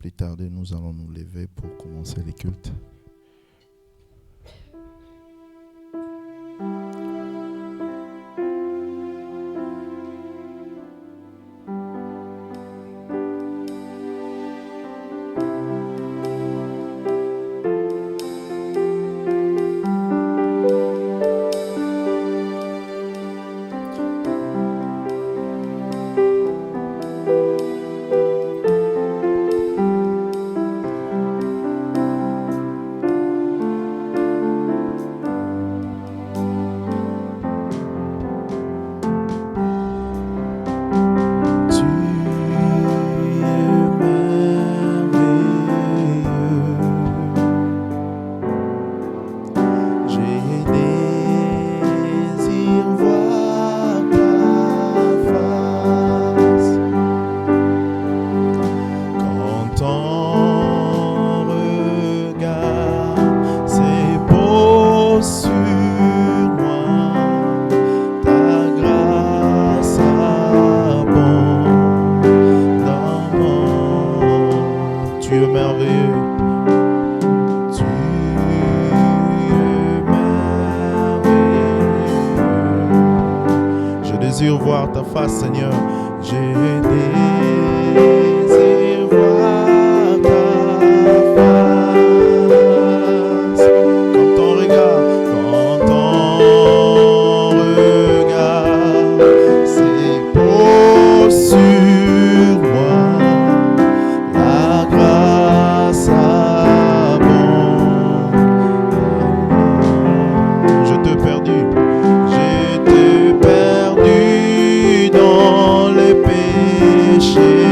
plus tarder, nous allons nous lever pour commencer les cultes. Voir ta face, Seigneur. Je désire voir ta face. Quand ton regard c'est beau sur moi. La grâce abonde. Je t'ai perdu. Dans les péchés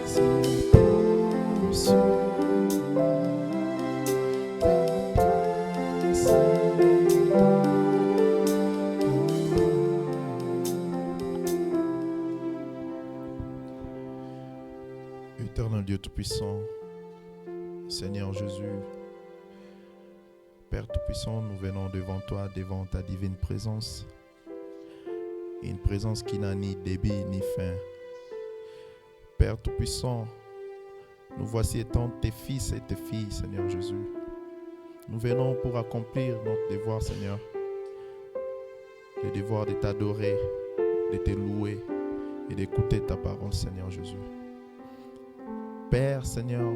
C'est beau sur moi, tes promesses. Éternel Dieu Tout-Puissant, Seigneur Jésus, Père Tout-Puissant, nous venons devant toi, devant ta divine présence. Une présence qui n'a ni début ni fin. Père Tout-Puissant, nous voici étant tes fils et tes filles, Seigneur Jésus. Nous venons pour accomplir notre devoir, Seigneur. Le devoir de t'adorer, de te louer et d'écouter ta parole, Seigneur Jésus. Père, Seigneur,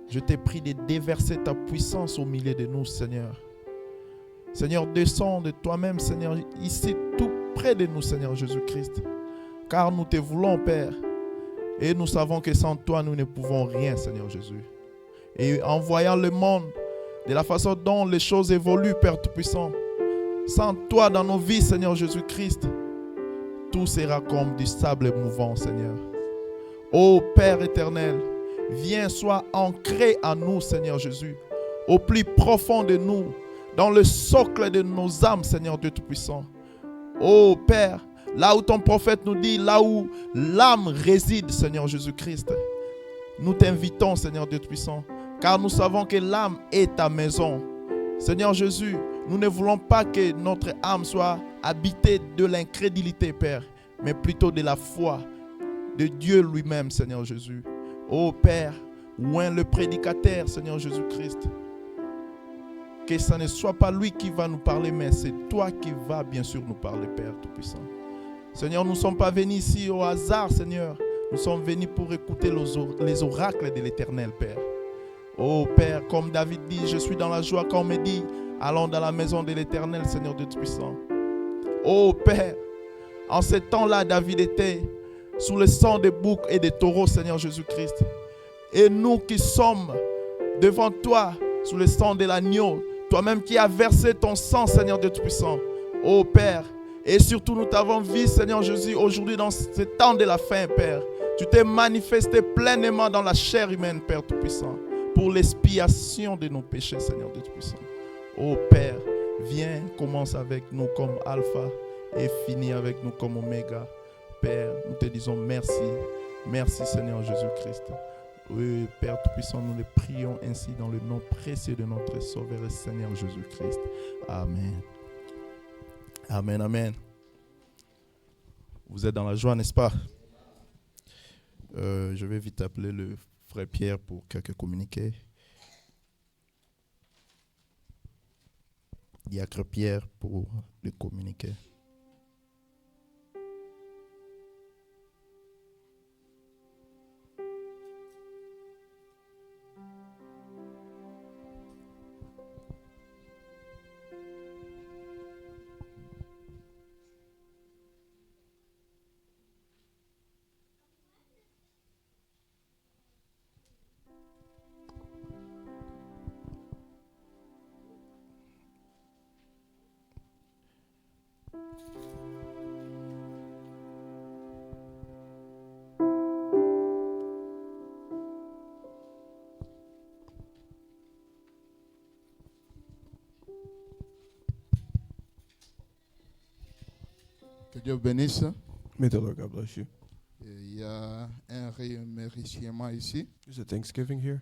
je t'ai prie de déverser ta puissance au milieu de nous, Seigneur. Seigneur, descends de toi-même, Seigneur, ici tout près de nous, Seigneur Jésus-Christ. Car nous te voulons, Père. Et nous savons que sans toi, nous ne pouvons rien, Seigneur Jésus. Et en voyant le monde, de la façon dont les choses évoluent, Père Tout-Puissant, sans toi dans nos vies, Seigneur Jésus-Christ, tout sera comme du sable mouvant, Seigneur. Ô Père éternel, viens, sois ancré en nous, Seigneur Jésus, au plus profond de nous, dans le socle de nos âmes, Seigneur Dieu Tout-Puissant. Ô Père, là où ton prophète nous dit, là où l'âme réside, Seigneur Jésus-Christ, nous t'invitons, Seigneur Dieu Tout-Puissant, car nous savons que l'âme est ta maison. Seigneur Jésus, nous ne voulons pas que notre âme soit habitée de l'incrédulité, Père, mais plutôt de la foi de Dieu lui-même, Seigneur Jésus. Ô Père, oint le prédicateur, Seigneur Jésus-Christ. Que ce ne soit pas lui qui va nous parler, mais c'est toi qui vas bien sûr nous parler, Père Tout-Puissant. Seigneur, nous ne sommes pas venus ici au hasard, Seigneur. Nous sommes venus pour écouter les oracles de l'Éternel, Père. Ô Père, comme David dit, je suis dans la joie quand on me dit, allons dans la maison de l'Éternel, Seigneur Dieu Tout-Puissant. Ô Père, en ce temps-là, David était sous le sang des boucs et des taureaux, Seigneur Jésus-Christ. Et nous qui sommes devant toi, sous le sang de l'agneau, toi-même qui as versé ton sang, Seigneur Dieu Tout-Puissant. Ô Père, et surtout nous t'avons vu, Seigneur Jésus, aujourd'hui dans ce temps de la fin, Père. Tu t'es manifesté pleinement dans la chair humaine, Père Tout-Puissant, pour l'expiation de nos péchés, Seigneur Dieu Tout-Puissant. Ô Père, viens, commence avec nous comme Alpha et finis avec nous comme Oméga. Père, nous te disons merci. Merci, Seigneur Jésus-Christ. Oui, Père Tout-Puissant, nous le prions ainsi dans le nom précieux de notre Sauveur et Seigneur Jésus-Christ. Amen. Amen, amen. Vous êtes dans la joie, n'est-ce pas? Je vais vite appeler le frère Pierre pour quelques communiqués. Diacre Pierre pour le communiqué. Que Dieu bénisse. May the Lord God bless you. Il y a un remerciement ici. There's a Thanksgiving here.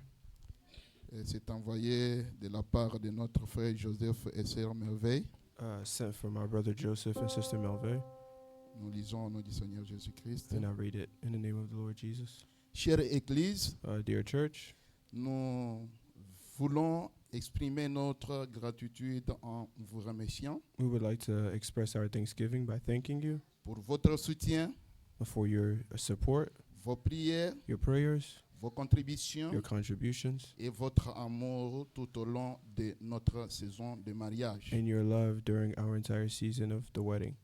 C'est envoyé de la part de notre frère Joseph et sœur Merveille. Sent from our brother Joseph and sister Melville. Nous lisons au nom du Seigneur Jésus-Christ. And I read it in the name of the Lord Jesus. Chère Église, Dear church, nous voulons exprimer notre gratitude en vous remerciant we would like to express our thanksgiving by thanking you pour votre soutien, for your support, vos prières, your prayers, vos contributions your contributions, et votre amour tout au long de notre saison de mariage. and your love during our entire season of the wedding.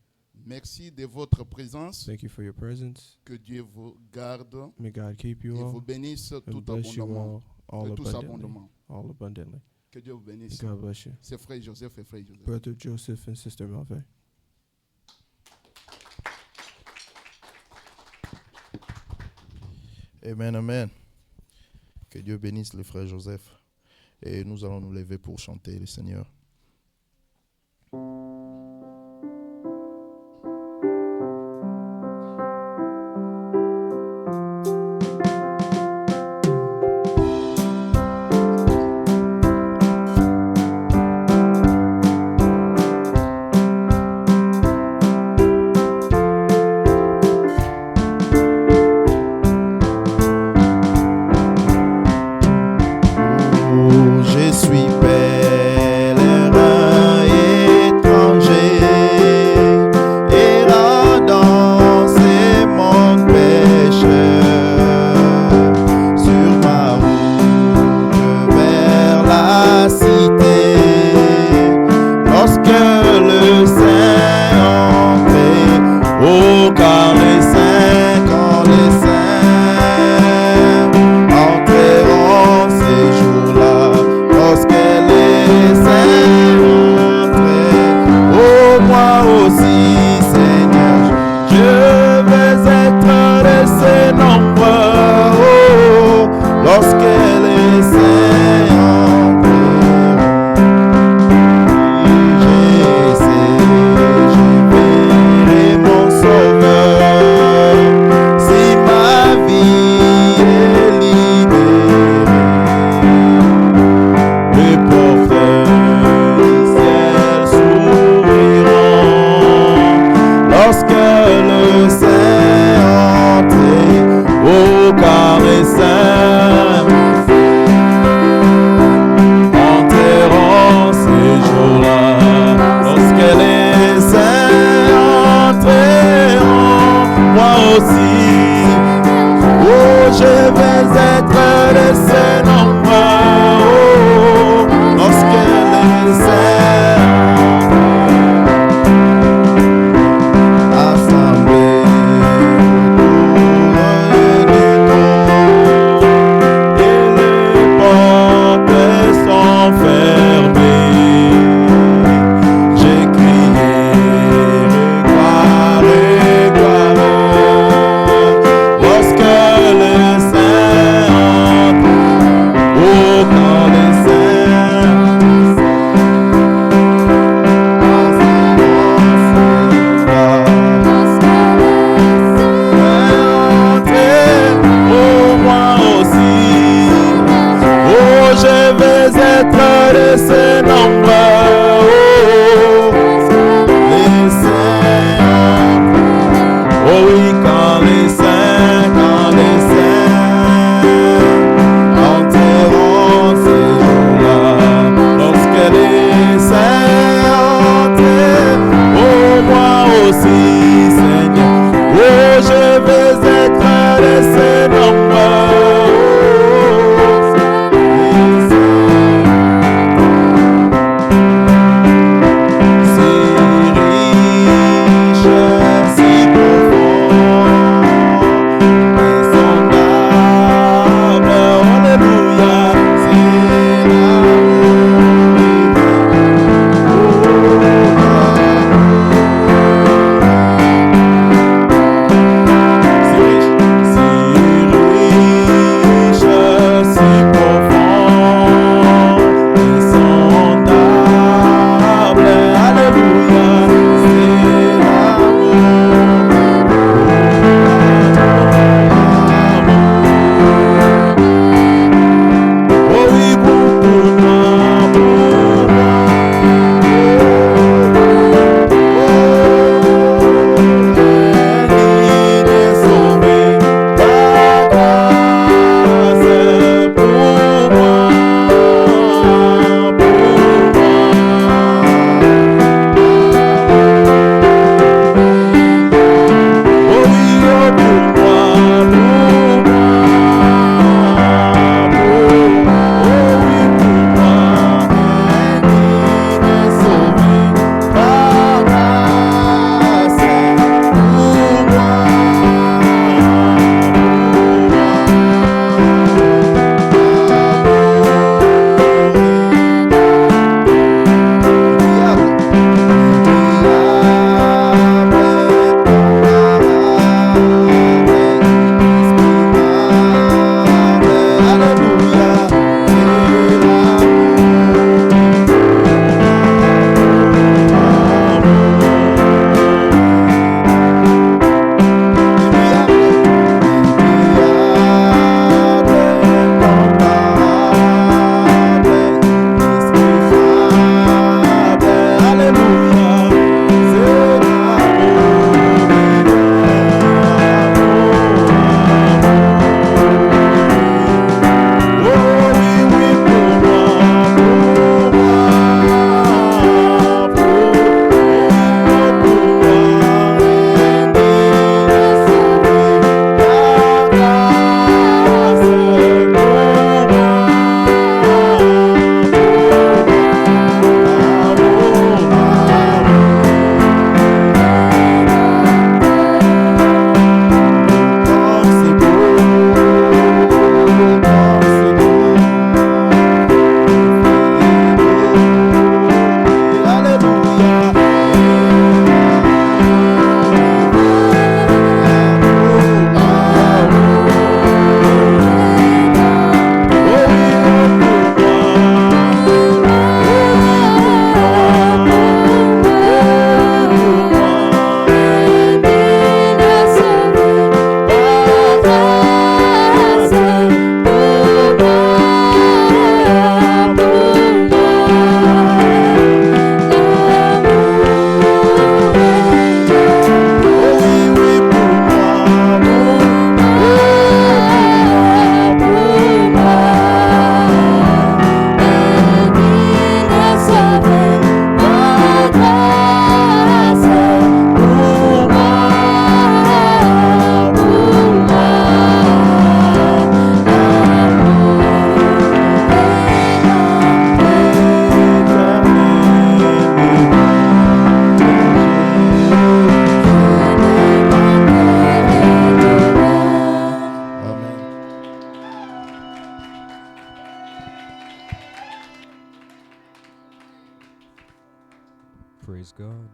Merci de votre présence. Thank you for your presence. Que Dieu vous garde May God keep et you vous all bénisse and tout bless you abondamment. all Et tous abundantly. abondamment. All abundantly. Que Dieu vous bénisse. God bless you. C'est frère Joseph et frère Joseph. Brother Joseph and sister Melville. Amen, amen. Que Dieu bénisse le frère Joseph. Et nous allons nous lever pour chanter le Seigneur. Je suis pèlerin étranger, errant dans ces mondes pécheurs, sur ma route vers la cité, lorsque le Saint entrait, oh car les saints, quand les saints entreront ces jours-là, lorsque les saints entraient, oh moi aussi Seigneur, je vais être de ces nombreux, oh, lorsque les saints entreront. Je verrai mon Sauveur, si ma vie est libérée. Les porteurs du ciel s'ouvriront lorsque le Saint entrait, oh car les saints entreront ces jours-là, lorsque les saints entreront, moi aussi, oh je vais être de ces nombreux, oh, lorsque les saints assemblés autour du trône, et les portes sont fermées. J'ai crié gloire, lorsque les saints entrent, oh quand les saints entrent, oh moi aussi, oh je vais être de ces nombreux, oh, les saints entrent, oh oui quand les saints entreront ces jours-là, lorsque les saints entrent, oh moi aussi Seigneur, oh je vais être de ces nombreux, les saints Praise God.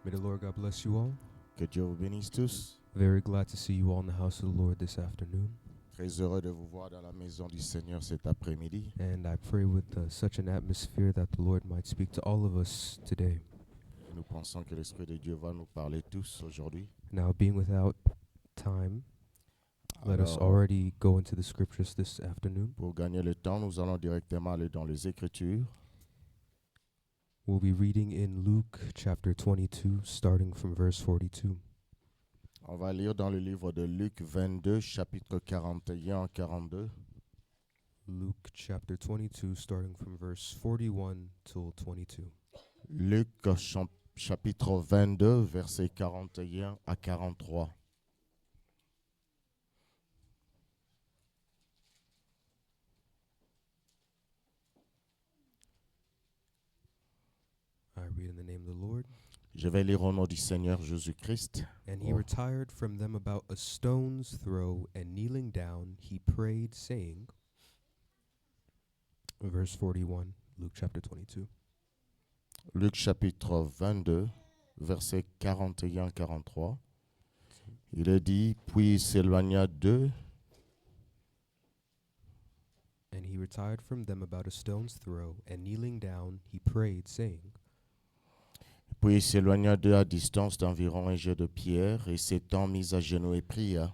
May the Lord God bless you all. Que Dieu vous bénisse tous. Very glad to see you all in the house of the Lord this afternoon. Très heureux de vous voir dans la maison du Seigneur cet après-midi. And I pray with such an atmosphere that the Lord might speak to all of us today. Et nous pensons que l'Esprit de Dieu va nous parler tous aujourd'hui. Now, being without time, let us Alors, already go into the scriptures this afternoon. pour gagner le temps, nous allons directement aller dans les Écritures. We'll be reading in Luke chapter 22, starting from verse 42. On va lire dans le livre de Luc 22, chapitre 41 à 42. Luke chapter 22, starting from verse 41 till 22. Luc chapitre 22, versets 41 à 43. I read in the name of the Lord. Je vais lire au nom du Seigneur Jésus-Christ. And he Oh. retired from them about a stone's throw, and kneeling down, he prayed, saying, verse 41, Luke chapter 22. Luc chapitre 22, versets 41 à 43. Il est dit, puis il s'éloigna d'eux. And he retired from them about a stone's throw, and kneeling down, he prayed, saying, Puis il s'éloigna d'eux à distance d'environ un jet de pierre, et s'étant mis à genoux et pria.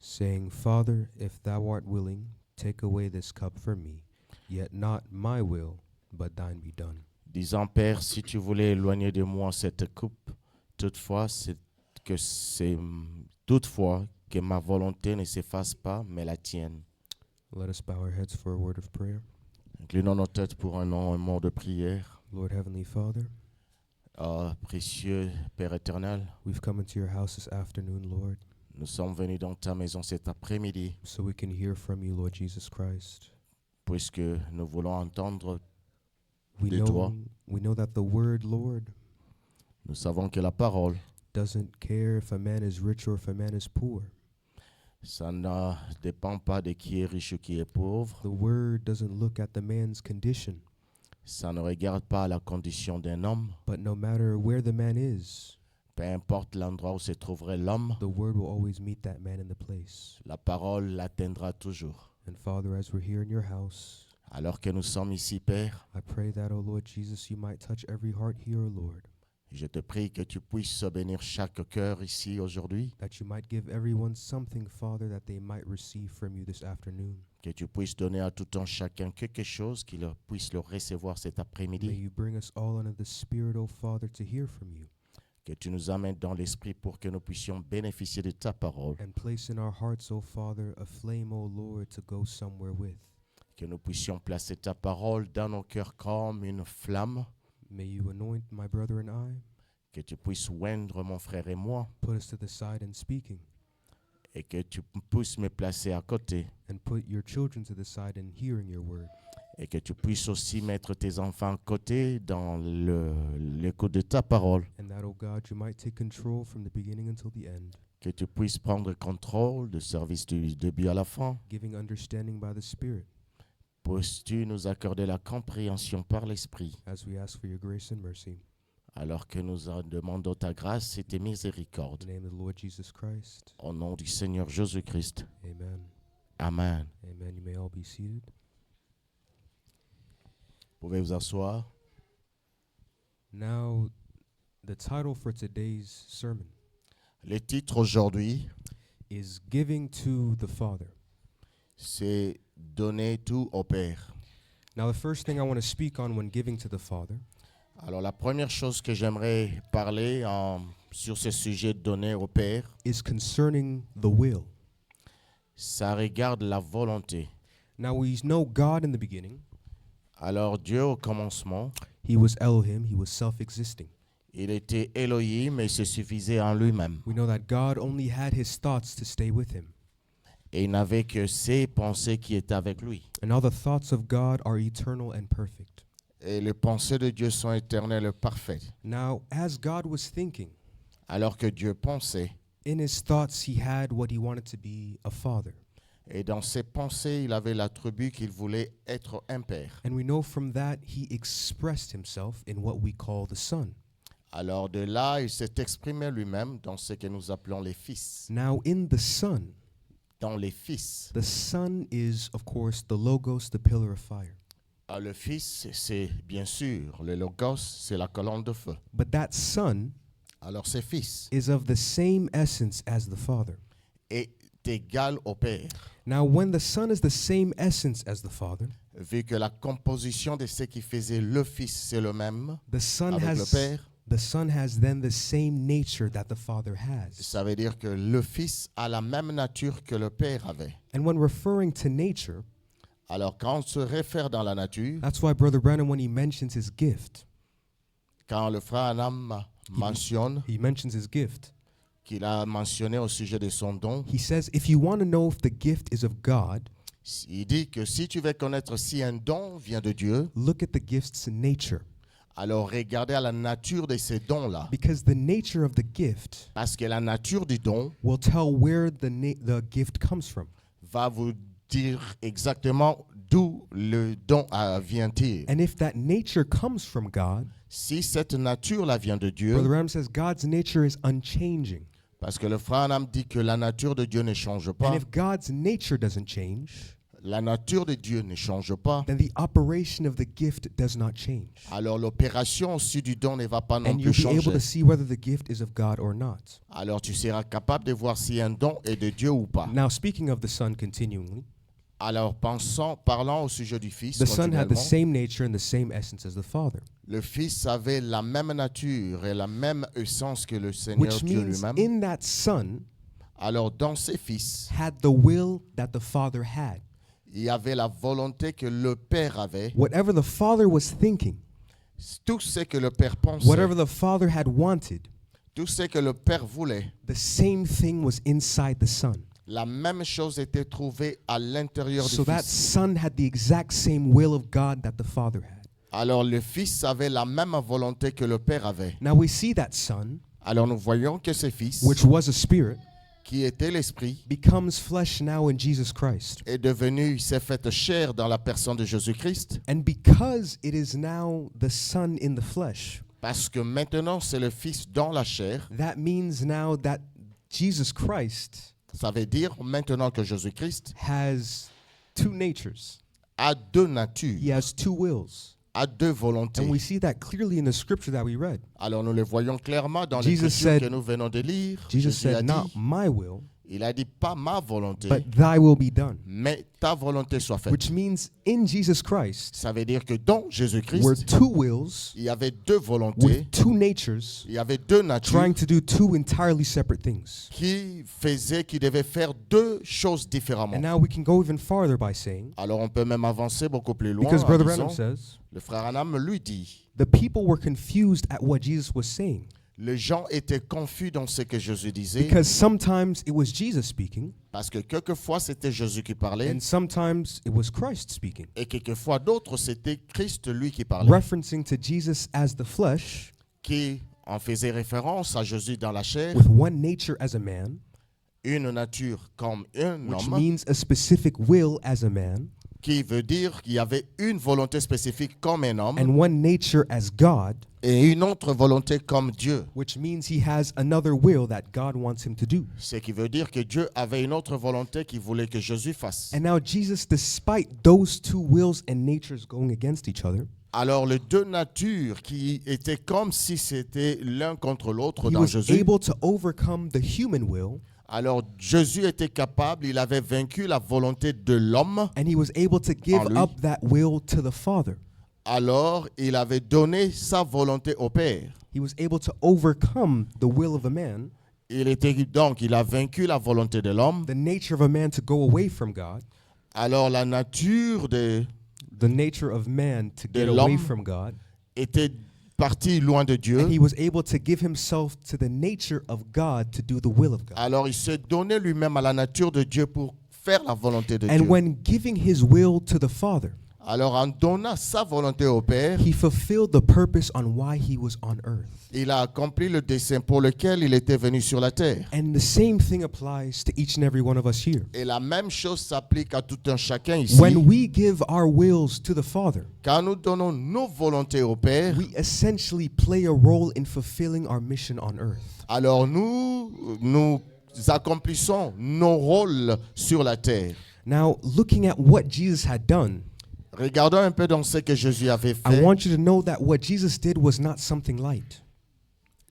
saying, Father, if thou art willing, take away this cup from me, yet not my will, but thine be done. Disant, Père, si tu voulais éloigner de moi cette coupe, toutefois que ma volonté ne s'efface pas, mais la tienne. Let us bow our heads for a word of prayer. Inclinons nos têtes pour un mot de prière. Lord Heavenly Father, Précieux Père éternel, we've come into your house this afternoon, Lord, nous sommes venus dans ta maison cet après-midi, so we can hear from you, Lord Jesus Christ. puisque nous voulons entendre. We De toi. know that the word, Lord, Nous savons que la parole, doesn't care if a man is rich or if a man is poor. ça ne dépend pas de qui est riche ou qui est pauvre. The word doesn't look at the man's condition, Ça ne regarde pas la condition d'un homme. but no matter where the man is, Peu importe l'endroit où se trouverait l'homme, the word will always meet that man in the place. la parole l'atteindra toujours. And Father, as we're here in your house, Alors que nous sommes ici, Père, I pray that, O Lord Jesus, you might touch every heart here, O Lord, je te prie que tu puisses bénir chaque cœur ici aujourd'hui, that you might give everyone something, Father, that they might receive from you this afternoon. que tu puisses donner à tout un chacun quelque chose qu'il puisse le recevoir cet May après-midi, you bring us all under the Spirit, O Father, to hear from you, que tu nous amènes dans l'esprit pour que nous puissions bénéficier de ta parole, and place in our hearts, O Father, a flame, O Lord, to go somewhere with. que nous puissions placer ta parole dans nos cœurs comme une flamme, May you anoint my brother and I, que tu puisses oindre mon frère et moi, put us to the side in speaking, et que tu puisses me placer à côté, and put your children to the side in hearing your word. et que tu puisses aussi mettre tes enfants à côté dans l'écoute de ta parole, And that, O God, you might take control from the beginning until the end, que tu puisses prendre contrôle du service du début à la fin. giving understanding by the Spirit, Puisses-tu nous accorder la compréhension par l'Esprit, as we ask for your grace and mercy. alors que nous en demandons ta grâce et tes In miséricordes. the name of the Lord Jesus Christ, Au nom du Seigneur Jésus-Christ. amen. Amen. Amen. You may all be seated. Vous pouvez vous asseoir. Now, the title for today's sermon Le titre aujourd'hui, is Giving to the Father. c'est Donner tout au Père. Now, the first thing I want to speak on when giving to the Father Alors la première chose que j'aimerais parler sur ce sujet de donner au Père, is concerning the will. ça regarde la volonté. Now, we know God in the beginning. Alors Dieu au commencement, He was Elohim. He was self-existing. il était Elohim et il se suffisait en lui-même. We know that God only had his thoughts to stay with him. Et il n'avait que ses pensées qui étaient avec lui. And all the thoughts of God are eternal and perfect. Et les pensées de Dieu sont éternelles et parfaites. Now, as God was thinking, Alors que Dieu pensait, in his thoughts he had what he wanted to be, a father. et dans ses pensées, il avait l'attribut qu'il voulait être un père. And we know from that he expressed himself in what we call the Son. Alors de là, il s'est exprimé lui-même dans ce que nous appelons les fils. Now, in the Son, Dans les fils. the Son is, of course, the Logos, the pillar of fire. Alors, le fils, c'est bien sûr, le logos, c'est la colonne de feu. But that Son Alors ce fils is of the same essence as the Father. est égal au Père. Now, when the Son is the same essence as the Father, Vu que la composition de ce qui faisait le fils, c'est le même the Son avec le Père, has then the same nature that the Father has. ça veut dire que le fils a la même nature que le Père avait. And when referring to nature, Alors quand on se réfère dans la nature, that's why Brother Branham, when he mentions his gift, quand le frère Anam mentionne, he mentions his gift. qu'il a mentionné au sujet de son don, He says, if you want to know if the gift is of God, il dit que si tu veux connaître si un don vient de Dieu, look at the gift's nature. alors regardez à la nature de ces dons-là. Because the nature of the gift Parce que la nature du don will tell where the gift comes from. va vous dire exactement d'où le don vient-il. And if that nature comes from God, Si cette nature-là vient de Dieu, Brother Branham says God's nature is unchanging. parce que le frère Anam dit que la nature de Dieu ne change And pas, if God's nature doesn't change, la nature de Dieu ne change pas, then the operation of the gift does not change. alors l'opération aussi du don ne va pas non And plus you'll be able changer. to see whether the gift is of God or not. Alors tu seras capable de voir si un don est de Dieu ou pas. Now, speaking of the Son continually, Alors parlant au sujet du Fils, the Son had the continuellement, same nature and the same essence as the Father, le Fils avait la même nature et la même essence que le Seigneur which Dieu means lui-même. in that Son Alors dans ses fils, had the will that the Father had. il y avait la volonté que le Père avait. Whatever the Father was thinking, Tout ce que le Père pensait, whatever the Father had wanted, tout ce que le Père voulait, the same thing was inside the Son. la même chose était trouvée à l'intérieur So du that Fils. Son had the exact same will of God that the Father had. Alors le Fils avait la même volonté que le Père avait. Now we see that Son, Alors nous voyons que ce Fils, which was a spirit, qui était l'Esprit, becomes flesh now in Jesus Christ. est devenu, il s'est fait chair dans la personne de Jésus-Christ, And because it is now the Son in the flesh, parce que maintenant c'est le Fils dans la chair. that means now that Jesus Christ Ça veut dire maintenant que Jésus-Christ has two natures. a deux natures, He has two wills. a deux volontés. And we see that clearly in the scripture that we read. Alors nous le voyons clairement dans Jesus l'écriture said- que nous venons de lire. Jesus Jésus a said, dit, not my will, il a dit pas ma volonté, but thy will be done. mais ta volonté soit faite. Which means in Jesus Christ, Ça veut dire que dans were Jésus-Christ, two wills il y avait deux volontés, with two natures il y avait deux natures trying to do two entirely separate things. qui devaient faire deux choses différemment. And now we can go even farther by saying, Alors on peut même avancer beaucoup plus loin. because en Brother disant, Branham says, le frère Anam lui dit, the people were confused at what Jesus was saying. les gens étaient confus dans ce que Jésus disait, Because sometimes it was Jesus speaking, parce que quelquefois c'était Jésus qui parlait, and sometimes it was Christ speaking, et quelquefois d'autres c'était Christ lui qui parlait, referencing to Jesus as the flesh, qui en faisait référence à Jésus dans la chair, with one nature as a man, une nature comme un which homme, means a specific will as a man, qui veut dire qu'il y avait une volonté spécifique comme un homme and one nature as God, et une autre volonté comme Dieu. which means he has another will that God wants him to do. Ce qui veut dire que Dieu avait une autre volonté qu'il voulait que Jésus fasse. And now Jesus, despite those two wills and natures going against each other, Alors les deux natures qui étaient comme si c'était l'un contre l'autre he dans was Jésus. able to overcome the human will, Alors Jésus était capable, il avait vaincu la volonté de l'homme. and he was able to give lui. up that will to the Father. Alors il avait donné sa volonté au Père. He was able to overcome the will of a man, Il a vaincu la volonté de l'homme. the nature of a man to go away from God, Alors la nature the nature of man to De get away l'homme. from God, était partie loin de Dieu. and he was able to give himself to the nature of God to do the will of God. Alors il s'est donné lui-même à la nature de Dieu pour faire la volonté de And Dieu. when giving his will to the Father, Alors en donnant sa volonté au Père, he fulfilled the purpose on why he was on earth. il a accompli le dessein pour lequel il était venu sur la terre. And the same thing applies to each and every one of us here. Et la même chose s'applique à tout un chacun ici. When we give our wills to the Father, Quand nous donnons nos volontés au Père, we essentially play a role in fulfilling our mission on earth. alors nous accomplissons nos rôles sur la terre. Now, looking at what Jesus had done, Regardons un peu dans ce que Jésus avait I fait. want you to know that what Jesus did was not something light.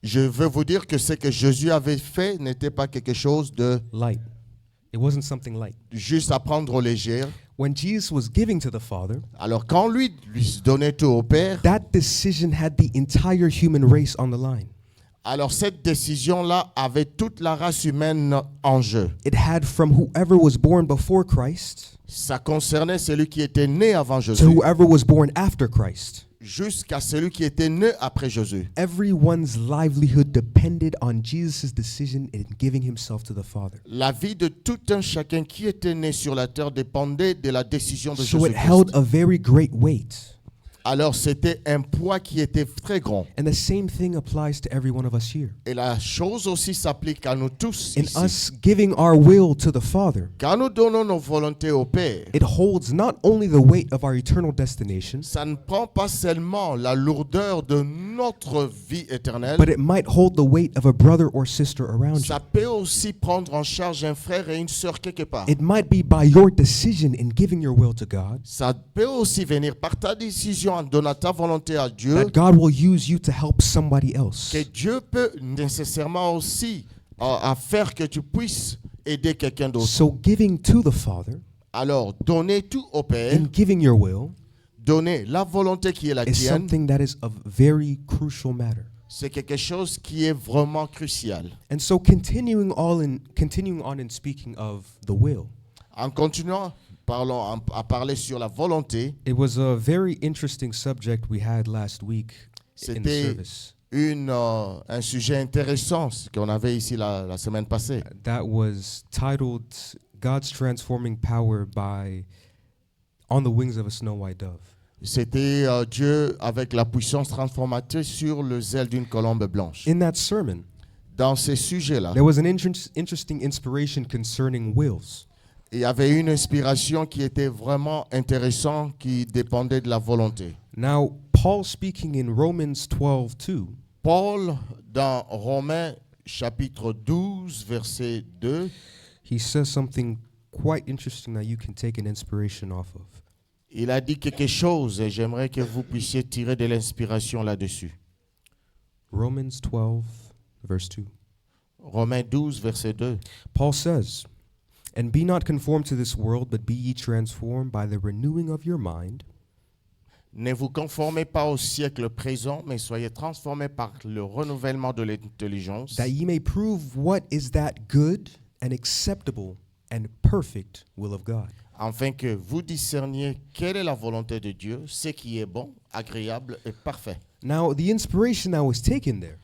Je veux vous dire que ce que Jésus avait fait n'était pas quelque chose de Light. It wasn't something light. juste à prendre au léger. When Jesus was giving to the Father, Alors quand lui donnait tout au Père, that decision had the entire human race on the line. alors cette décision-là avait toute la race humaine en jeu. It had from whoever was born before Christ Ça concernait celui qui était né avant to Jésus, whoever was born after Christ. jusqu'à celui qui était né après Jésus. Everyone's livelihood depended on Jesus' decision in giving himself to the Father. La vie de tout un chacun qui était né sur la terre dépendait de la décision de So it held Jésus-Christ. a very great weight. Alors c'était un poids qui était très grand. And the same thing applies to every one of us here. Et la chose aussi s'applique à nous tous In ici. us giving our will to the Father, Quand nous donnons nos volontés au Père, it holds not only the weight of our eternal destination, ça ne prend pas seulement la lourdeur de notre vie éternelle, but it might hold the weight of a brother or sister around you. ça peut aussi prendre en charge un frère et une sœur quelque part. It might be by your decision in giving your will to God Ça peut aussi venir par ta décision en donnant ta volonté à Dieu, that God will use you to help somebody else. que Dieu peut nécessairement aussi à faire que tu puisses aider quelqu'un d'autre. So giving to the Father Alors, donner tout au Père, and giving your will donner la volonté qui est la is tienne, something that is a very crucial matter. c'est quelque chose qui est vraiment crucial. And so continuing on in speaking of the will, En continuant à parler sur la volonté, it was a very interesting subject we had last week in the c'était service. un sujet intéressant qu'on avait ici la semaine passée. That was titled God's Transforming Power by On the Wings of a Snow White Dove. C'était Dieu avec la puissance transformatrice sur le zèle d'une colombe blanche. In that sermon, Dans ces sujets-là, there was an interesting inspiration concerning wills. il y avait une inspiration qui était vraiment intéressante, qui dépendait de la volonté. Now, Paul speaking in Romans 12:2, Paul, dans Romains chapitre 12, verset 2, he says something quite interesting that you can take an inspiration off of. il a dit quelque chose et j'aimerais que vous puissiez tirer de l'inspiration là-dessus. Romans 12, verse 2. Romains 12, verset 2. Paul says, "And be not conformed to this world, but be ye transformed by the renewing of your mind, Ne vous conformez pas au siècle présent, mais soyez transformés par le renouvellement de l'intelligence, that ye may prove what is that good and acceptable and perfect will of God." afin que vous discerniez quelle est la volonté de Dieu, ce qui est bon, agréable et parfait. Now, the inspiration that was taken there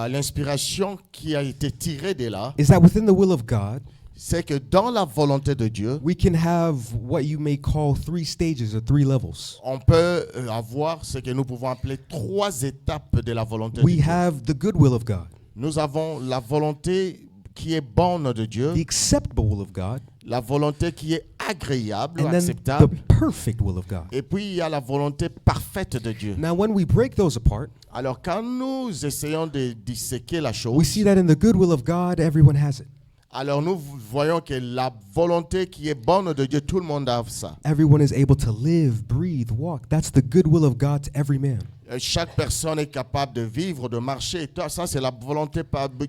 L'inspiration qui a été tirée de là, is that within the will of God, c'est que dans la volonté de Dieu, we can have what you may call 3 stages or 3 levels. on peut avoir ce que nous pouvons appeler 3 étapes de la volonté de We Dieu. have the good will of God, Nous avons la volonté qui est bonne de Dieu, the acceptable will of God, la volonté qui est agréable, and then the acceptable, perfect will of God. et puis il y a la volonté parfaite de Dieu. Now, when we break those apart, Alors quand nous essayons de disséquer la we chose, see that in the good will of God, everyone has it. alors nous voyons que la volonté qui est bonne de Dieu, tout le monde a ça. Everyone is able to live, breathe, walk. That's the good will of God to every man. Chaque personne est capable de vivre, de marcher. Ça, c'est la volonté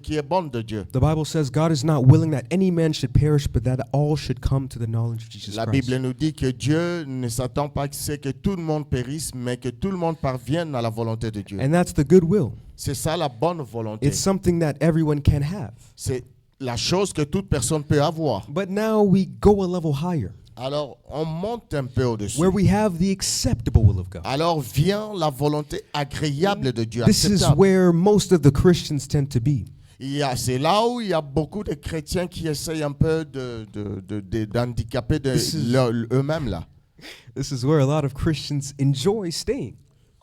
qui est bonne de Dieu. The Bible says God is not willing that any man should perish, but that all should come to the knowledge of Jesus La Christ. Bible nous dit que Dieu ne s'attend pas que tout le monde périsse, mais que tout le monde parvienne à la volonté de Dieu. And that's the good will. C'est ça la bonne volonté. It's something that everyone can have. C'est la chose que toute personne peut avoir. But now we go a level higher, Alors, on monte un peu au-dessus. where we have the acceptable will of God. Alors vient la volonté agréable de Dieu. This is Acceptable. where most of the Christians tend to be. C'est là où il y a beaucoup de chrétiens qui essayent un peu d'handicaper This is- eux-mêmes là. This is where a lot of Christians enjoy staying.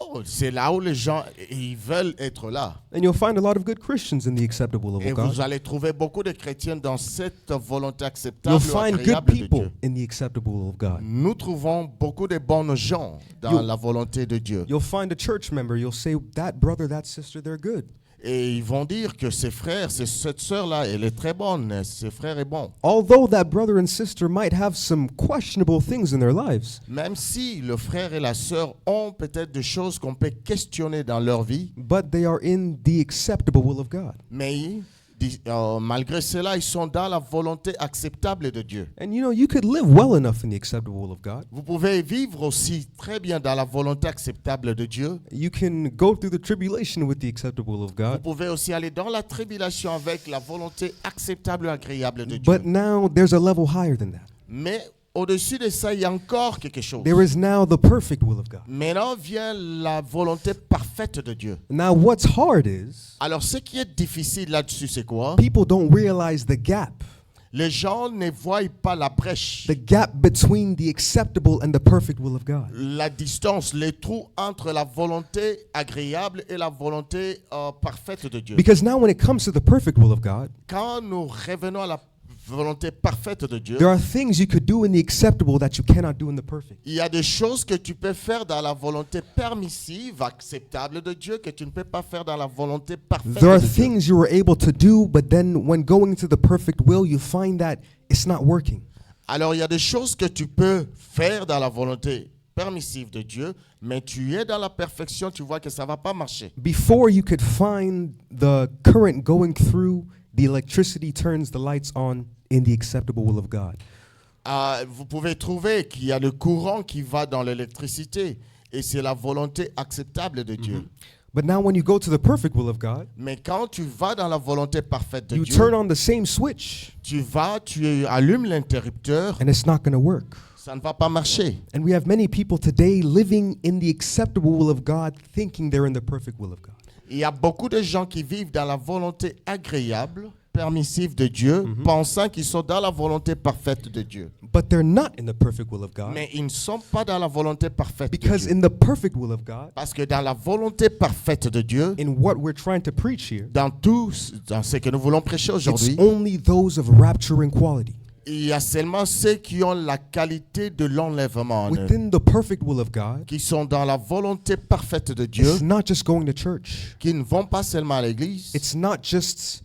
Oh, c'est là où les gens ils veulent être là. And you'll find a lot of good Christians in the acceptable will Et of vous God. allez trouver beaucoup de chrétiens dans cette volonté You'll acceptable ou find good agréable de people Dieu. in the acceptable will of God. Nous trouvons beaucoup de bons gens dans You- la volonté de Dieu. You'll find a church member, you'll say, that brother, that sister, they're good. Et ils vont dire que ces frères, cette sœur-là, elle est très bonne, ce frère est bon. Although that brother and sister might have some questionable things in their lives, Même si le frère et la sœur ont peut-être des choses qu'on peut questionner dans leur vie, but they are in the acceptable will of God. mais malgré cela, ils sont dans la volonté acceptable de Dieu. And you could live well enough in the acceptable will of God. Vous pouvez vivre aussi très bien dans la volonté acceptable de Dieu. You can go through the tribulation with the acceptable will of Vous God. pouvez aussi aller dans la tribulation avec la volonté acceptable et agréable de Dieu. But now there's a level higher than that. Mais au-dessus de ça, il y a encore quelque chose. There is now the perfect will of God. Maintenant vient la volonté parfaite de Dieu. Now what's hard is Alors, ce qui est difficile là-dessus, c'est quoi? people don't realize the gap. Les gens ne voient pas la brèche, The gap between the acceptable and the perfect will of God. la distance, les trous entre la volonté agréable et la volonté parfaite de Dieu. Because now when it comes to the perfect will of God, Quand nous revenons à la volonté parfaite de Dieu, there are things you could do in the acceptable that you cannot do in the perfect. il y a des choses que tu peux faire dans la volonté permissive, acceptable de Dieu, que tu ne peux pas faire dans la volonté parfaite There are de Dieu. things you were able to do, but then when going to the perfect will, you find that it's not working. Alors, il y a des choses que tu peux faire dans la volonté permissive de Dieu, mais tu es dans la perfection, tu vois que ça ne va pas marcher. Before you could find the current going through, the electricity turns the lights on in the acceptable will of God. Vous pouvez trouver qu'il y a le courant qui va dans l'électricité, et c'est la volonté acceptable de Dieu. But now when you go to the perfect will of God, Mais quand tu vas dans la volonté parfaite de you Dieu, turn on the same switch tu allumes l'interrupteur, and it's not going to work. ça ne va pas marcher. And we have many people today living in the acceptable will of God, thinking they're in the perfect will of God. Il y a beaucoup de gens qui vivent dans la volonté agréable, permissive de Dieu, pensant qu'ils sont dans la volonté parfaite de Dieu. But they're not in the perfect will of God, Mais ils ne sont pas dans la volonté parfaite de because Dieu. in the perfect will of God, Parce que dans la volonté parfaite de Dieu, in what we're trying to preach here, dans ce que nous voulons prêcher it's aujourd'hui, only those of rapturing quality. il y a seulement ceux qui ont la qualité de l'enlèvement en eux, Within the perfect will of God, qui sont dans la volonté parfaite de Dieu, it's not just going to church. qui ne vont pas seulement à l'église. It's not just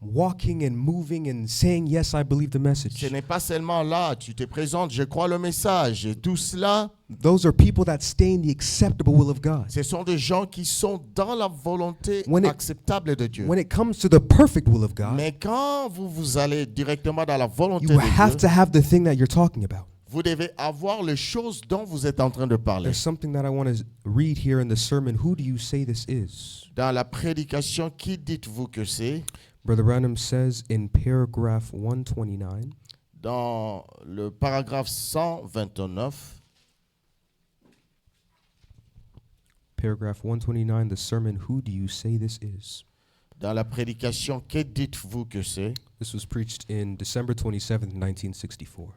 walking and moving and saying, yes, I believe the Ce message. n'est pas seulement là, tu te présentes, je crois le message. Et tout cela, Those are people that stay in the acceptable will of God. ce sont des gens qui sont dans la volonté When it- acceptable de Dieu. When it comes to the perfect will of God, Mais quand vous allez directement dans la volonté you de have Dieu, to have the thing that you're talking about. vous devez avoir les choses dont vous êtes en train de parler. There's something that I want to read here in the sermon. Who do you say this is? Dans la prédication, qui dites-vous que c'est? Brother Branham says in paragraph 129, Dans le paragraphe 129, paragraph 129, the sermon, who do you say this is? dans la prédication, que dites-vous que c'est? This was preached in December 27th, 1964.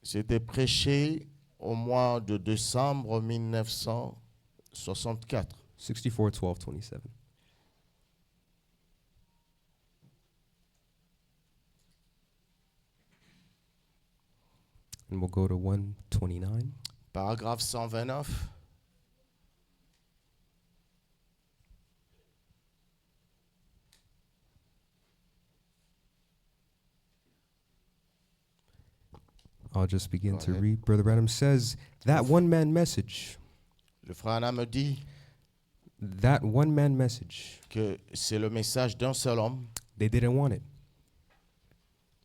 C'était prêché au mois de décembre 1964. 64/12/27. And we'll go to 129. Paragraphe 129. I'll just begin Go to ahead. read. Brother Branham says, that one-man message, Le frère Anna me dit that one-man message, que c'est le message d'un seul homme they didn't want it.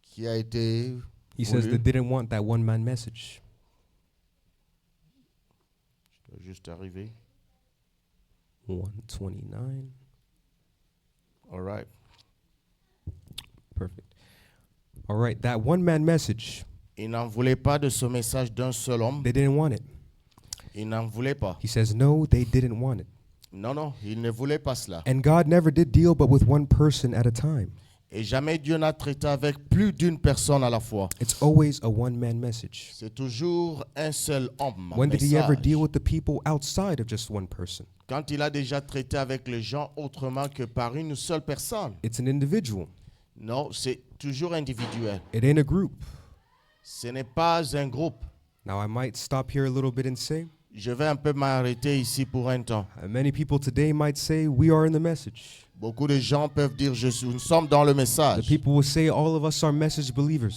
qui a été He says voulu. they didn't want that one-man message. Je dois juste arriver. 129. All right. Perfect. All right, that one-man message, Il n'en voulait pas de ce message d'un seul homme. they didn't want it. Il n'en voulait pas. He says, no, they didn't want it. Non, non, il ne voulait pas cela. And God never did deal but with one person at a time. Et jamais Dieu n'a traité avec plus d'une personne à la fois. It's always a one-man message. C'est toujours un seul homme. When did he ever message. deal with the people outside of just one person? Quand il a déjà traité avec les gens autrement que par une seule personne. It's an individual. Non, c'est toujours individuel. It ain't a group. Ce n'est pas un groupe. Now, I might stop here a little bit and say, Je vais un peu m'arrêter ici pour un temps. many people today might say, we are in the message. Beaucoup de gens peuvent dire, nous sommes dans le The message. people will say, all of us are message believers.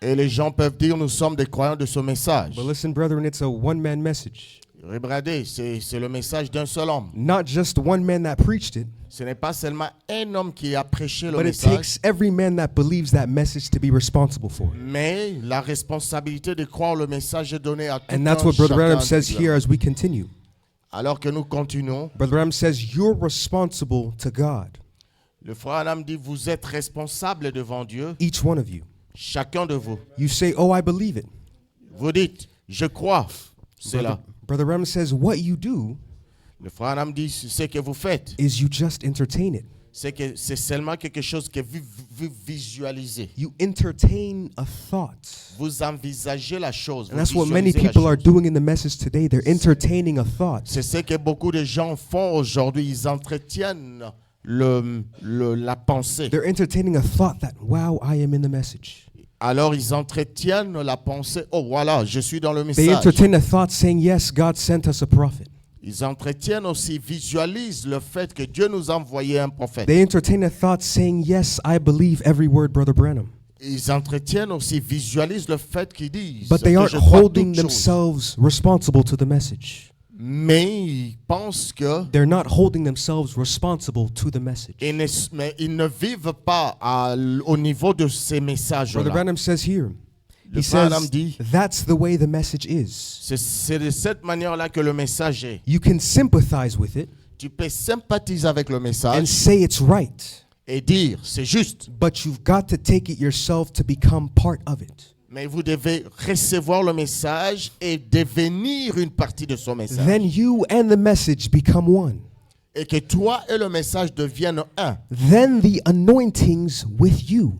Et les gens peuvent dire, nous sommes des croyants de ce message. But listen, brethren, it's a one-man message. Regardez, c'est le message d'un seul homme. Not just one man that preached it, Ce n'est pas seulement un homme qui a prêché le but it message, takes every man that believes that message to be responsible for it. mais la responsabilité de croire le message est donnée à tout And that's un what Brother chacun Branham says individuellement. here as we continue. Alors que nous continuons, Brother Branham says, you're responsible to God, le frère Adam dit, vous êtes responsables devant Dieu, each one of you. chacun de vous. You say, oh, I believe it. Vous dites, je crois cela. Brother Branham says, what you do Le frère Adam dit, ce que vous faites, is you just entertain it. c'est seulement quelque chose que vous visualisez. You entertain a thought. Vous envisagez la chose. And Vous that's what many visualisez la people are chose. doing in the message today. They're entertaining a thought. C'est ce que beaucoup de gens font aujourd'hui. Ils entretiennent la pensée. They're entertaining a thought that, wow, I am in the message. Alors ils entretiennent la pensée. Oh voilà, je suis dans le They message. entertain a thought saying, yes, God sent us a prophet. Ils entretiennent aussi, visualisent le fait que Dieu nous a envoyé un prophète. They entertain a thought saying, yes, I believe every word, Brother Branham. Ils entretiennent aussi, visualisent le fait qu'ils disent But they que aren't je crois holding toutes choses. themselves responsible to the message. Mais ils pensent que They're not holding themselves responsible to the message. mais ils ne vivent pas au niveau de ces Brother messages-là. Branham says here, Le he frère says, Adam dit, that's the way the message is. c'est de cette manière-là que le message est. You can sympathize with it Tu peux sympathiser avec le and message say it's right, et dire c'est juste, but you've got to take it yourself to become part of it. mais vous devez recevoir le message et devenir une partie de son message. Then you and the message become one. Et que toi et le message deviennent un. Then the anointing's with you,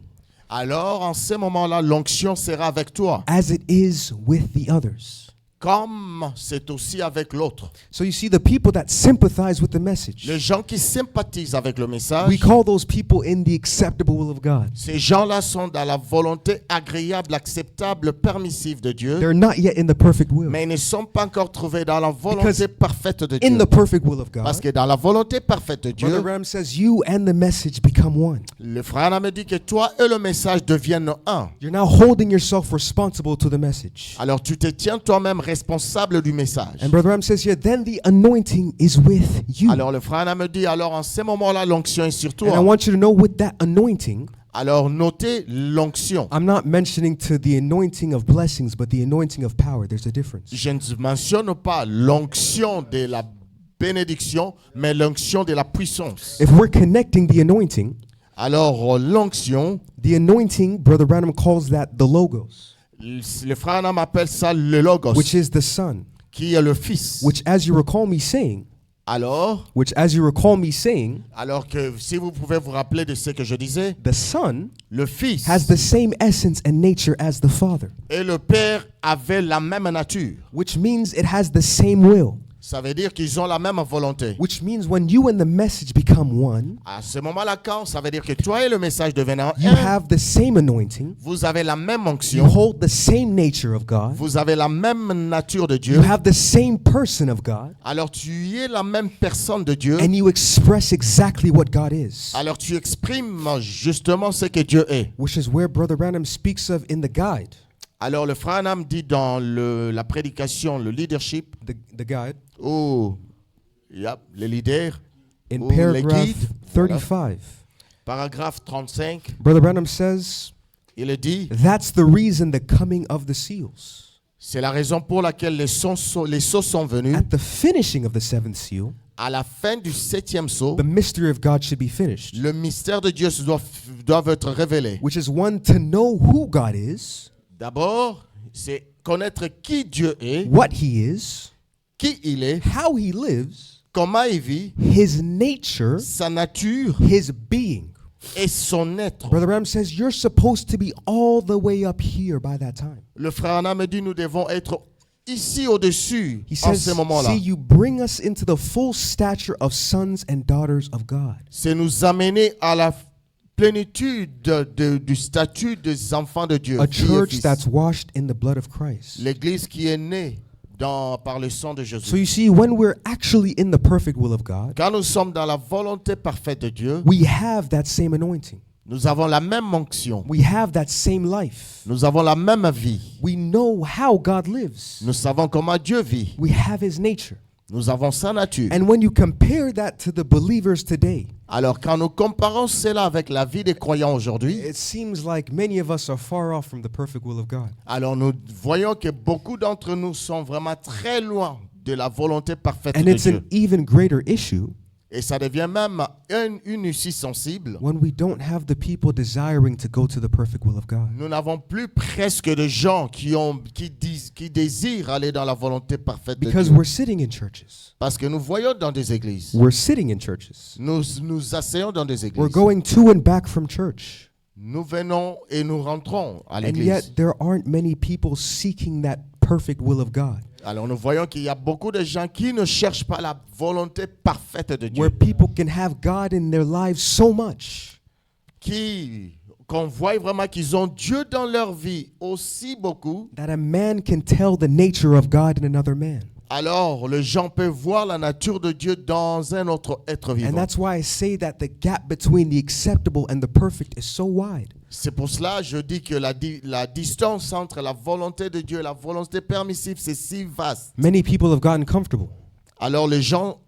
Alors, en ce moment-là, l'onction sera avec toi, as it is with the others. comme c'est aussi avec l'autre. So you see, the people that sympathize with the message, Les gens qui sympathisent avec le we message, call those people in the acceptable will of God. ces gens-là sont dans la volonté agréable, acceptable, permissive de Dieu, They're not yet in the perfect will. mais ils ne sont pas encore trouvés dans la volonté Because parfaite de In Dieu. the perfect will of Parce God, que dans la volonté parfaite de Brother Dieu, Branham says you and the message become one. le frère me dit que toi et le message deviennent un. You're now holding yourself responsible to the message. Alors tu te tiens toi-même responsable du message. And Brother Branham says here, then the anointing is with you. Alors le frère me dit, alors en ce moment-là, l'onction est sur And I toi. want you to know with that anointing, Alors notez l'onction. I'm not mentioning to the anointing of blessings, but the anointing of power. There's a difference. Je ne mentionne pas l'onction de la bénédiction, mais l'onction de la puissance. If we're connecting the anointing, Alors l'onction, the anointing, Brother Branham calls that the logos, le frère Nam appelle ça le logos, which is the Son, qui est le Fils. which as you recall me saying, Alors que si vous pouvez vous rappeler de ce que je disais, the Son le Fils has the same essence and nature as the Father, et le Père avaient la même nature. which means it has the same will, Ça veut dire qu'ils ont la même volonté. which means when you and the message become one, À ce moment-là, quand ça veut dire que toi et le message devenant you un, have the same anointing, vous avez la même you onction, hold the same nature of God, vous avez la même nature de you Dieu, have the same person of God, alors tu es la même personne de Dieu, and you express exactly what God is, alors tu exprimes justement ce que Dieu est. which is where Brother Branham speaks of in the guide, Alors le frère Nam dit dans la prédication, le leadership, the guide, le leader, in Ou paragraph les guides, 35. paragraphe 35, Brother Branham says, il dit, that's the reason the coming of the seals. c'est la raison pour laquelle les sceaux sont venus. At the finishing of the seventh seal, À la fin du 7e sceau, the mystery of God should be finished, le mystère de Dieu doit être révélé. which is one, to know who God is, D'abord, c'est connaître qui Dieu est, what he is, qui il est, how he lives, comment il vit, his nature, sa nature his being. et son être. Brother Branham says you're supposed to be all the way up here by that time. Le frère Anna me dit nous devons être ici au-dessus He en says, ce moment-là. see, you bring us into the full stature of sons and daughters of God. C'est nous amener à la plénitude du statut des enfants de Dieu. A filles et church fils. that's washed in the blood of Christ. L'église qui est née par le sang de Jésus. So you see, when we're actually in the perfect will of God, Quand nous sommes dans la volonté parfaite de Dieu, we have that same anointing. nous avons la même onction. We have that same life. Nous avons la même vie. We know how God lives. Nous savons comment Dieu vit. We have his nature. Nous avons sa nature. And when you compare that to the believers today, Alors quand nous comparons cela avec la vie des croyants aujourd'hui, it seems like many of us are far off from the perfect will of God. alors nous voyons que beaucoup d'entre nous sont vraiment très loin de la volonté parfaite And de it's an Dieu. even greater issue Et ça devient même une issue sensible. when we don't have the people desiring to go to the perfect will of God. Nous n'avons plus presque de gens qui désirent aller dans la volonté parfaite de Because Dieu. we're sitting in churches. Parce que nous voyons dans des églises. We're sitting in churches. Nous asseyons dans des We're églises. going to and back from church. Nous venons et nous rentrons à And l'église. yet there aren't many people seeking that perfect will of God. Alors nous voyons qu'il y a beaucoup de gens qui ne cherchent pas la volonté parfaite de Dieu. Where people can have God in their lives so much Qu'on voit vraiment qu'ils ont Dieu dans leur vie aussi beaucoup. that a man can tell the nature of God in another man. Alors les gens peuvent voir la nature de Dieu dans un autre être And vivant. that's why I say that the gap between the acceptable and the perfect is so wide. C'est pour cela que je dis que la distance entre la volonté de Dieu et la volonté permissive, c'est si vaste. Many people have gotten comfortable. Alors les gens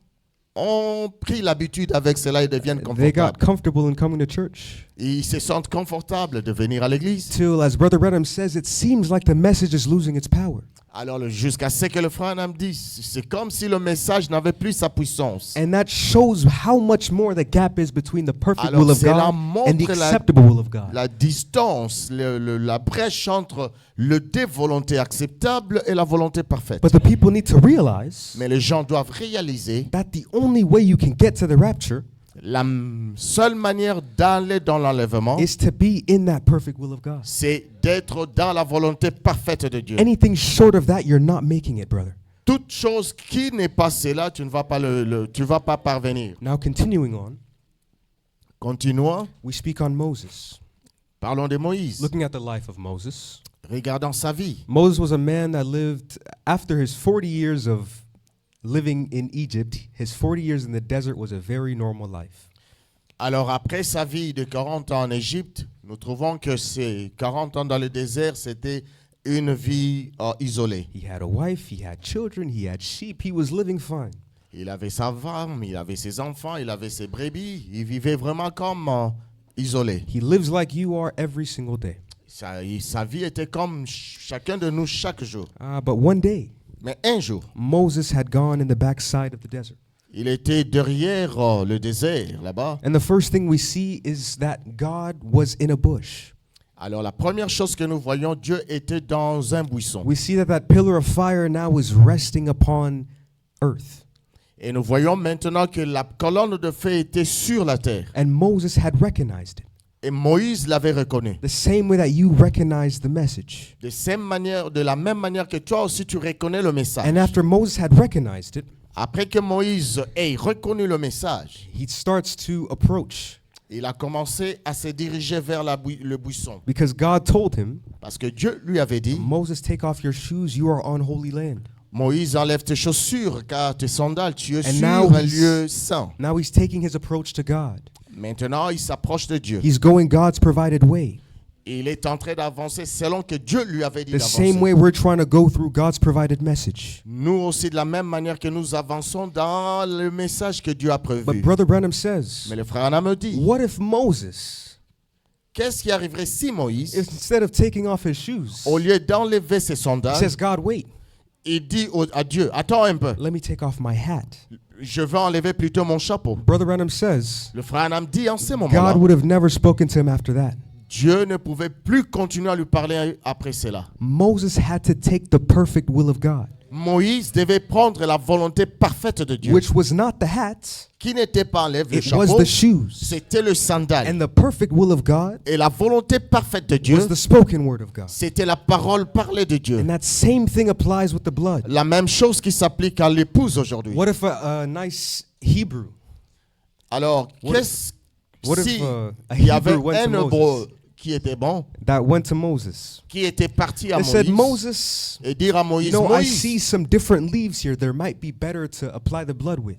ont pris l'habitude avec cela et deviennent They got confortables. comfortable in coming to church. Ils se sentent confortables de venir à l'église. Till, as Brother Branham says, it seems like the message is losing its power. Alors jusqu'à ce que le frère Anam dit, c'est comme si le message n'avait plus sa puissance. And that shows how much more the gap is between the perfect Alors, will of cela God montre and the acceptable will of God. La distance, la brèche entre le dévolonté acceptable et la volonté parfaite. But the people need to realize Mais les gens doivent réaliser that the only way you can get to the rapture la seule manière d'aller dans l'enlèvement, is to be in that perfect will of God. c'est d'être dans la volonté parfaite de Dieu. Anything short of that, you're not making it, brother. Toute chose qui n'est pas cela, tu ne vas pas tu vas pas parvenir. Now, continuing on, Continuons. we speak on Moses. Parlons de Moïse. Looking at the life of Moses. Regardons sa vie. Moses was a man that lived after his 40 years of living in Egypt. His 40 years in the desert was a very normal life. Alors après sa vie de 40 ans en Égypte, nous trouvons que ces 40 ans dans le désert, c'était une vie isolée. He had a wife, he had children, he had sheep. He was living fine. Il avait sa femme, il avait ses enfants, il avait ses brebis. Il vivait vraiment comme isolé. He lives like you are every single day. Sa vie était comme chacun de nous chaque jour. But one day, Mais un jour, Moses had gone in the backside of the desert. il était derrière le désert, là-bas. And the first thing we see is that God was in a bush. Alors la première chose que nous voyons, Dieu était dans un buisson. We see that pillar of fire now is resting upon earth. Et nous voyons maintenant que la colonne de feu était sur la terre. And Moses had recognized it. Et Moïse l'avait reconnu. The same way that you recognize the message. De la même manière que toi aussi tu reconnais le message. And after Moses had recognized it, Après que Moïse ait reconnu le message, he starts to approach il a commencé à se diriger vers le buisson. because God told him, Parce que Dieu lui avait dit, Moses, take off your shoes, you are on holy land. Moïse, enlève tes chaussures, car tes sandales, tu es And sur now un he's- lieu saint. Now he's taking his approach to God. Maintenant, il s'approche de Dieu. He's going God's provided way. Il est en train d'avancer selon que Dieu lui avait dit The same d'avancer. way we're trying to go through God's provided message. Nous aussi, de la même manière que nous avançons dans le message que Dieu a prévu. But Brother Branham says, Mais le frère Anna me dit, what if Moses, qu'est-ce qui arriverait si Moïse, instead of taking off his shoes, au lieu d'enlever ses he sandales, says, God, wait, il dit à Dieu, attends un peu, let me take off my hat. je vais enlever plutôt mon chapeau. Brother Branham says, Le frère Anna me dit en ce moment-là, God would have never spoken to him after that. Dieu ne pouvait plus continuer à lui parler après cela. Moses had to take the perfect will of God, Moïse devait prendre la volonté parfaite de Dieu, which was not the hat, qui n'était pas le it was chapeau, the shoes. c'était le sandal. And the perfect will of God Et la volonté parfaite de Dieu, was the spoken word of God. c'était la parole parlée de Dieu. And that same thing applies with the blood. La même chose qui s'applique à l'épouse aujourd'hui. What if a nice Hebrew, Alors, What qu'est-ce what if, si a il y avait Hebrew went to un Moses? hébreu qui était bon, that went to Moses, qui était parti à they said, Moïse, Moses, et dire à you Moïse, know, I Moïse, see some different leaves here. There might be better to apply the blood with.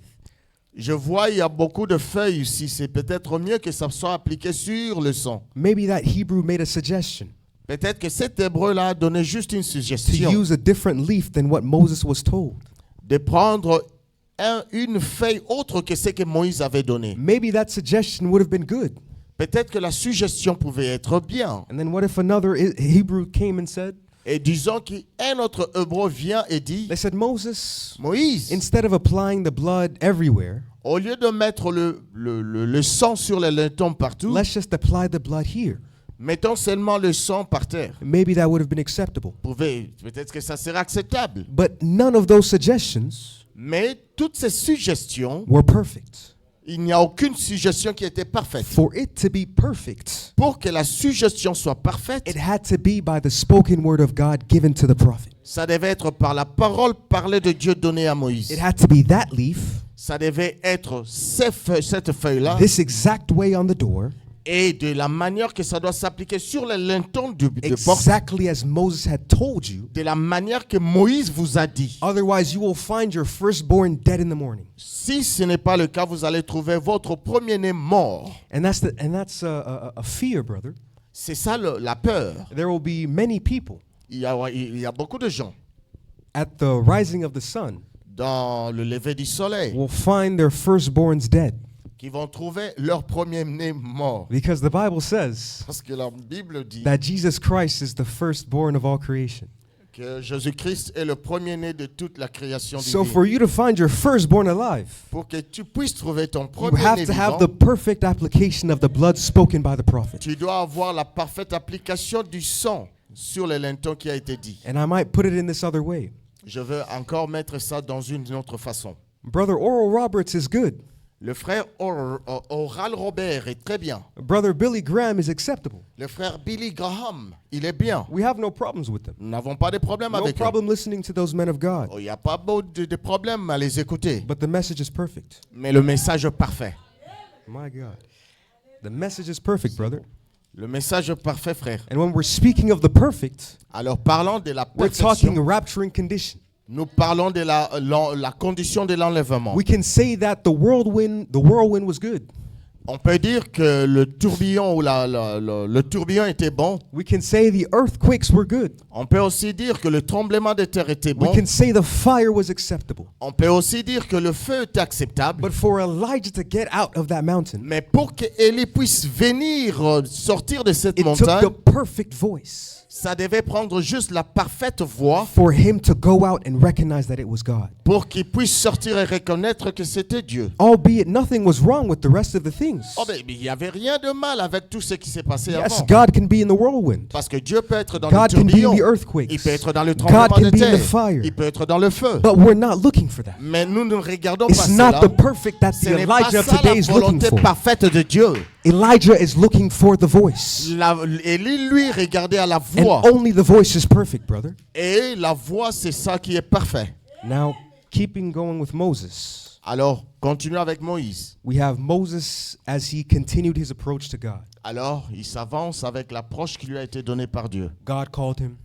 je vois il y a beaucoup de feuilles ici, c'est peut-être mieux que ça soit appliqué sur le sang. Maybe that Hebrew made a suggestion Peut-être que cet hébreu-là a donné juste une to suggestion use a different leaf than what Moses was told. de prendre une feuille autre que ce que Moïse avait donné. Maybe that suggestion would have been good. Peut-être que la suggestion pouvait être bien. And then what if another Hebrew came and said, Et disons qu'un autre hébreu vient et dit, they said, Moses, Moïse, instead of applying the blood everywhere, au lieu de mettre le sang sur les lintons partout, let's just apply the blood here. mettons seulement le sang par terre. Maybe that would have been acceptable. Peut-être que ça serait acceptable. But none of those suggestions Mais toutes ces suggestions, were perfect. il n'y a aucune suggestion qui était parfaite. For it to be perfect, Pour que la suggestion soit parfaite, it had to be by the spoken word of God given to the prophet. ça devait être par la parole parlée de Dieu donnée à Moïse. It had to be that leaf, Ça devait être cette feuille-là, this exact way on the door, et de la manière que ça doit s'appliquer sur les lintons de porte, exactly as Moses had told you. de la manière que Moïse vous a dit. Otherwise, you will find your firstborn dead in the morning. Si ce n'est pas le cas, vous allez trouver votre premier-né mort. And that's a fear, brother. C'est ça la peur. There will be many people Il y a beaucoup de gens at the rising of the sun dans le lever du soleil will find their firstborns dead. qui vont trouver leur premier-né mort. Because the Bible says Parce que la Bible dit that Jesus Christ is the firstborn of all creation. que Jésus-Christ est le premier-né de toute la création So divine. for you to find your firstborn alive, Pour que tu puisses trouver ton you premier-né have to have vivant, the perfect application of the blood spoken by the prophet. tu dois avoir la parfaite application du sang sur les lintons qui a été dit. And I might put it in this other way. Je veux encore mettre ça dans une autre façon. Brother Oral Roberts is good. Le frère Oral Robert est très bien. Brother Billy Graham is acceptable. Le frère Billy Graham, il est bien. We have no problems with them. Nous n'avons pas de problème No avec eux. problem listening to those men of God. Il n'y a pas de problème à les écouter. But the message is perfect. Mais le message est parfait. My God. The message is perfect, brother. Le message est parfait, frère. And when we're speaking of the perfect, Alors parlons de la we're talking perfection. rapturing condition. Nous parlons de la condition de l'enlèvement. We can say that the whirlwind was good. On peut dire que le tourbillon ou le tourbillon était bon. We can say the earthquakes were good. On peut aussi dire que le tremblement de terre était We bon. can say the fire was acceptable. On peut aussi dire que le feu était acceptable. But for Elijah to get out of that mountain, Mais pour qu'Élie puisse venir sortir de cette it took montagne, the perfect voice ça devait prendre juste la parfaite voix for him to go out and recognize that it was God. pour qu'il puisse sortir et reconnaître que c'était Dieu. Albeit nothing was wrong with the rest of the things. Oh, mais il n'y avait rien de mal avec tout ce qui s'est passé Yes, avant. God can be in the whirlwind. Parce que Dieu peut être dans God le can be in tourbillon. the earthquakes. Il peut être dans le God tremblement can de be in the terre. fire. Il peut être dans le feu. But we're not looking for that. Mais nous ne regardons pas It's cela. not the perfect that Ce the n'est pas Elijah of ça today la is looking volonté for. parfaite de Dieu. Elijah is looking for the voice. Élie, lui, regardait à la And voix. only the voice is perfect, brother. Et la voix, c'est ça qui est parfait. Now, keeping going with Moses, Alors, continuons avec Moïse. we have Moses as he continued his approach to God. Alors, il s'avance avec l'approche qui lui a été donnée par Dieu. God called him.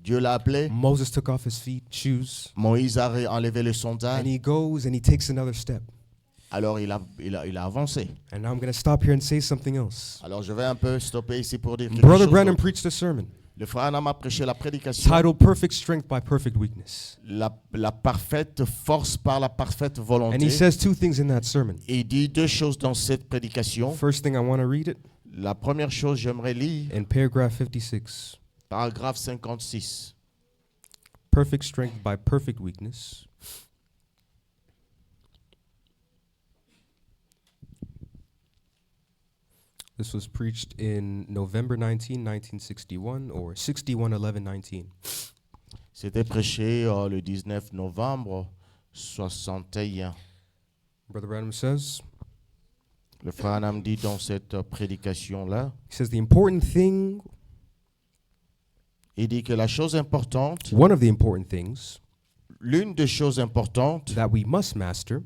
Dieu l'a appelé. Moses took off his shoes, Moïse a enlevé le and sandal. he goes and he takes another step. Alors, il a avancé. And now I'm going to stop here and say something else. Alors, je vais un peu stopper ici pour dire quelque Brother chose Branham d'autre. preached a sermon Le frère Anam a prêché la prédication. titled Perfect Strength by Perfect Weakness. La parfaite force par la parfaite And he volonté. says two things in that sermon. Il dit deux choses dans cette prédication. First thing, I want to read it La première chose, j'aimerais lire in paragraph 56. paragraphe 56. Perfect strength by perfect weakness. This was preached in November 19, 1961, or 61/11/19. C'était prêché le 19 novembre 61. Brother Branham says, Le frère Branham dit dans cette prédication-là, he says the important thing, il dit que la chose importante, one of the important things l'une des choses importantes that we must master,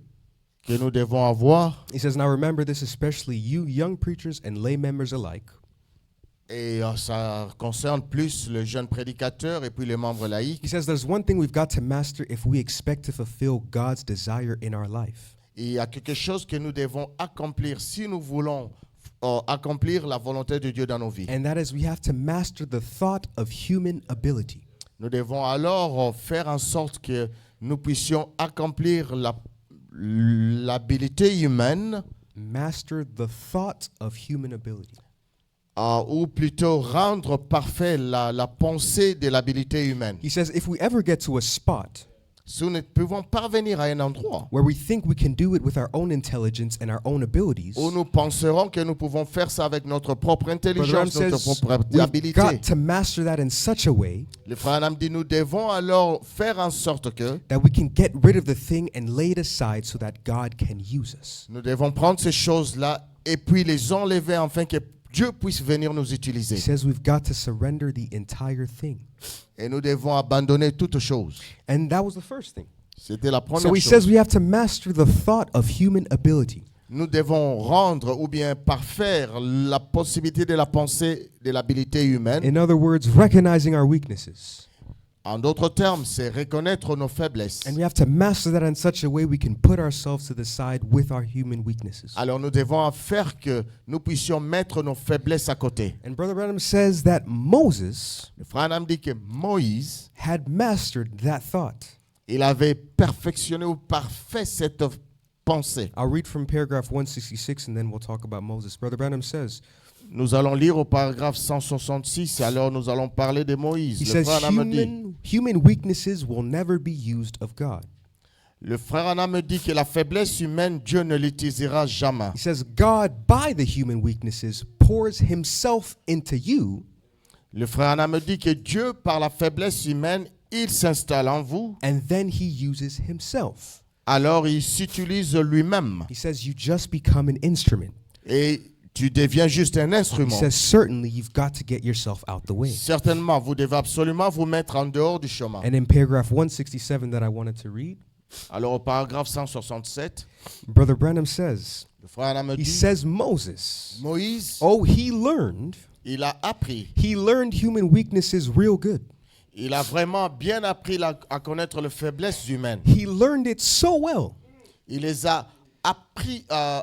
que nous devons avoir, he says, now remember this, especially you young preachers and lay members alike. et ça concerne plus le jeune prédicateur et puis les membres laïcs. He says there's one thing we've got to master if we expect to fulfill God's desire in our life. Il y a quelque chose que nous devons accomplir si nous voulons accomplir la volonté de Dieu dans nos vies. And that is we have to master the thought of human ability. Nous devons alors faire en sorte que nous puissions accomplir l'habilité humaine, Master the thought of human ability. ou plutôt rendre parfait la pensée de l'habilité humaine. He says if we ever get to a spot Si nous ne pouvons parvenir à un endroit where we think we can do it with our own intelligence and our own abilities, où nous penserons que nous pouvons faire ça avec notre propre Brother Branham intelligence, notre says propre we've habilité. got to master that in such a way Le frère Branham dit, nous devons alors faire en sorte que that we can get rid of the thing and lay it aside so that God can use us. nous devons prendre ces choses-là et puis les enlever afin que Dieu puisse venir nous He utiliser. says we've got to surrender the entire thing. Et nous devons abandonner toutes choses. And that was the first thing. C'était la première So he chose. says we have to master the thought of human ability. Nous devons rendre ou bien parfaire la possibilité de la pensée de l'habilité humaine. In other words, recognizing our weaknesses. En d'autres termes, c'est reconnaître nos faiblesses. And we have to master that in such a way we can put ourselves to the side with our human weaknesses. Alors nous devons faire que nous puissions mettre nos faiblesses à côté. And Brother Branham says that Moses Le frère Branham dit que Moïse, had mastered that thought. il avait perfectionné ou parfait cette pensée. I'll read from paragraph 166 and then we'll talk about Moses. Brother Branham says, Nous allons lire au paragraphe 166, alors nous allons parler de Moïse. he Le says frère Branham dit, human weaknesses will never be used of God. le frère Branham dit que la faiblesse humaine, Dieu ne l'utilisera jamais. He says God, by the human weaknesses, pours himself into you, Le frère Branham dit que Dieu, par la faiblesse humaine, il s'installe en vous, and then he uses himself. alors il s'utilise lui-même. He says you just become an instrument. Et tu deviens juste un He instrument. says certainly you've got to get yourself out the way. Certainement, vous devez absolument vous mettre en dehors du chemin. And in paragraph 167 that I wanted to read, Alors au paragraphe 167, Brother Branham says, le frère Branham he dit, says Moses, Moïse, oh, he learned human weaknesses real good. il a vraiment bien appris à connaître les faiblesses humaines. He learned it so well Il les a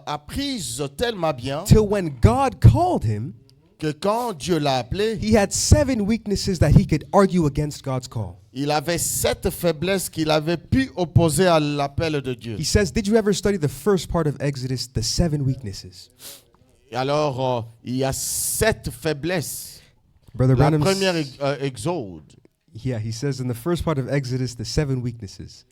apprises tellement bien till when God called him, que quand Dieu l'a appelé, he had 7 weaknesses that he could argue against God's call. il avait 7 faiblesses qu'il avait pu opposer à l'appel de Dieu. He says, did you ever study the first part of Exodus, the 7 weaknesses? Et alors, il y a 7 faiblesses. Brother La Branham, première Exode. yeah, he says in the first part of Exodus, the 7 weaknesses.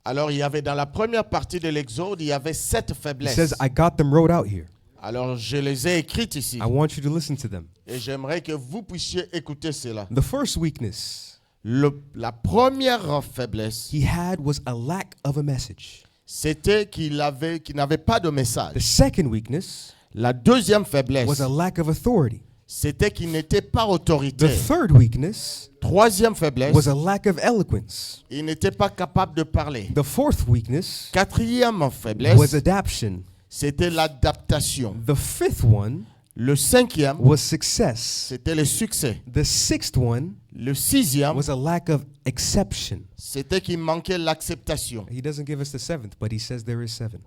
Alors, il y avait dans la première partie de l'Exode, il y avait 7 He faiblesses. says, I got them wrote out here. Alors, je les ai écrites ici. I want you to listen to them. Et j'aimerais que vous puissiez écouter cela. The first weakness La première faiblesse, he had was a lack of a message. c'était qu'il n'avait pas de The message. second weakness La deuxième faiblesse, was a lack of authority. c'était qu'il n'était pas The autoritaire. third weakness Troisième faiblesse, was a lack of eloquence. il n'était pas capable de parler. The fourth weakness Quatrième was faiblesse, adaptation. c'était l'adaptation. The fifth one Le cinquième, was success. c'était le succès. The sixth one Le sixième, was a lack of exception. c'était qu'il manquait l'acceptation. He doesn't give us the seventh, but he says there is 7.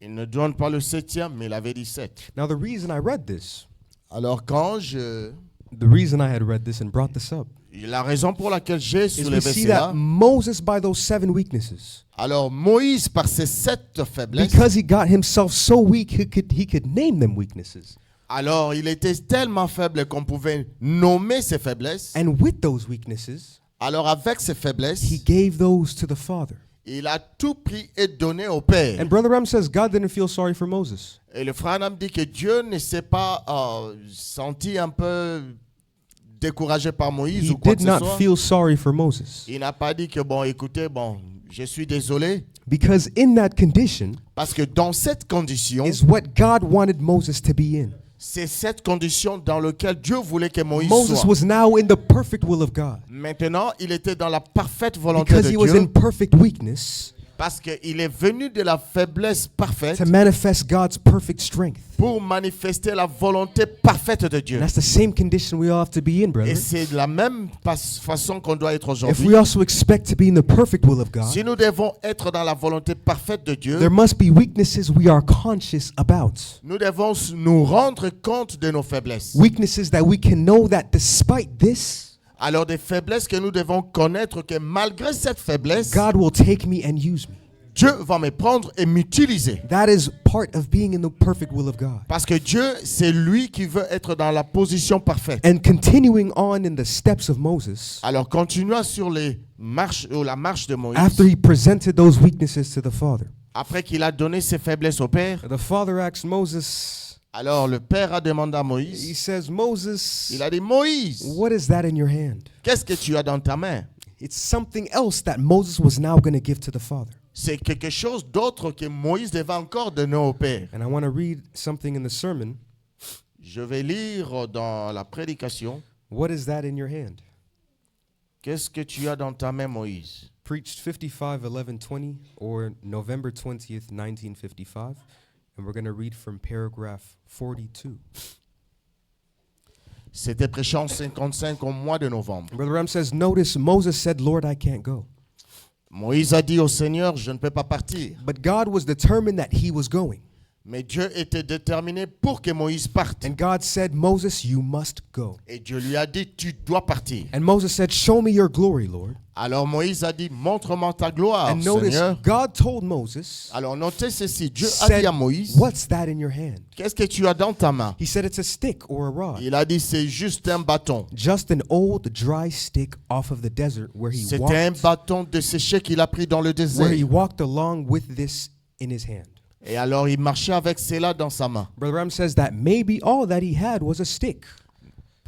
Il ne donne pas le septième, mais il avait dit 7. Now, the reason I read this, Alors quand the reason I had read this and brought this up, la raison pour laquelle j'ai is we soulevé see cela, that Moses, by those 7 weaknesses, alors Moïse, par ses 7 faiblesses, because he got himself so weak, he could name them weaknesses. alors il était tellement faible qu'on pouvait nommer ses faiblesses. And with those weaknesses, Alors avec ses faiblesses, he gave those to the Father. il a tout pris et donné au Père. And Brother Ram says God didn't feel sorry for Moses. Et le frère Branham dit que Dieu ne s'est pas senti un peu découragé par Moïse He ou quoi que did ce not soit. feel sorry for Moses. Il n'a pas dit que, bon, écoutez, bon, je suis désolé. Because in that condition Parce que dans cette condition, is what God wanted Moses to be in. c'est cette condition dans laquelle Dieu voulait que Moïse Moses soit. was now in the perfect will of God. Maintenant, il était dans la parfaite volonté Because de he was in Dieu. perfect weakness Parce qu'il est venu de la faiblesse parfaite to manifest God's perfect strength. pour manifester la volonté parfaite de Dieu. And that's the same condition we all have to be in, Et brethren. c'est de la même façon qu'on doit être If aujourd'hui. we also expect to be in the perfect will of God, Si nous devons être dans la volonté parfaite de Dieu, there must be weaknesses we are conscious about. nous devons nous rendre compte de nos faiblesses. Weaknesses that we can know that despite this, Alors des faiblesses que nous devons connaître que malgré cette faiblesse, God will take me and use me. Dieu va me prendre et m'utiliser. That is part of being in the perfect will of God. Parce que Dieu, c'est lui qui veut être dans la position parfaite. And continuing on in the steps of Moses, Alors continuons sur les marches ou la marche de Moïse. after he presented those weaknesses to the Father, Après qu'il a donné ses faiblesses au Père, the Father asked Moses, alors le Père a demandé à he Moïse, says, Moses, il a dit, Moïse, what is that in your hand? qu'est-ce que tu as dans ta main? It's something else that Moses was now going to give to the Father. C'est quelque chose d'autre que Moïse devait encore donner au Père. And I want to read something in the sermon. Je vais lire dans la prédication, What is that in your hand? qu'est-ce que tu as dans ta main, Moïse? Preached 55-11-20 or November 20th, 1955. And we're going to read from paragraph 42. C'était prêché en 55 au mois de novembre. Brother Ram says, notice Moses said, Lord, I can't go. Moïse a dit au Seigneur, je ne peux pas partir. But God was determined that he was going. Mais Dieu était déterminé pour que Moïse parte. And God said, Moses, you must go. Et Dieu lui a dit, tu dois partir. And Moses said, show me your glory, Lord. Alors Moïse a dit, montre-moi ta gloire, And notice, Seigneur. God told Moses, Alors notez ceci, Dieu a said, dit à Moïse, what's that in your hand? qu'est-ce que tu as dans ta main? He said, it's a stick or a rod. Il a dit, c'est juste un bâton. Just an old dry stick off of the desert where he C'était un walked, bâton desséché qu'il a pris dans le désert. where he walked along with this in his hand. Et alors il marchait avec cela dans sa main. Brother Ram says that maybe all that he had was a stick.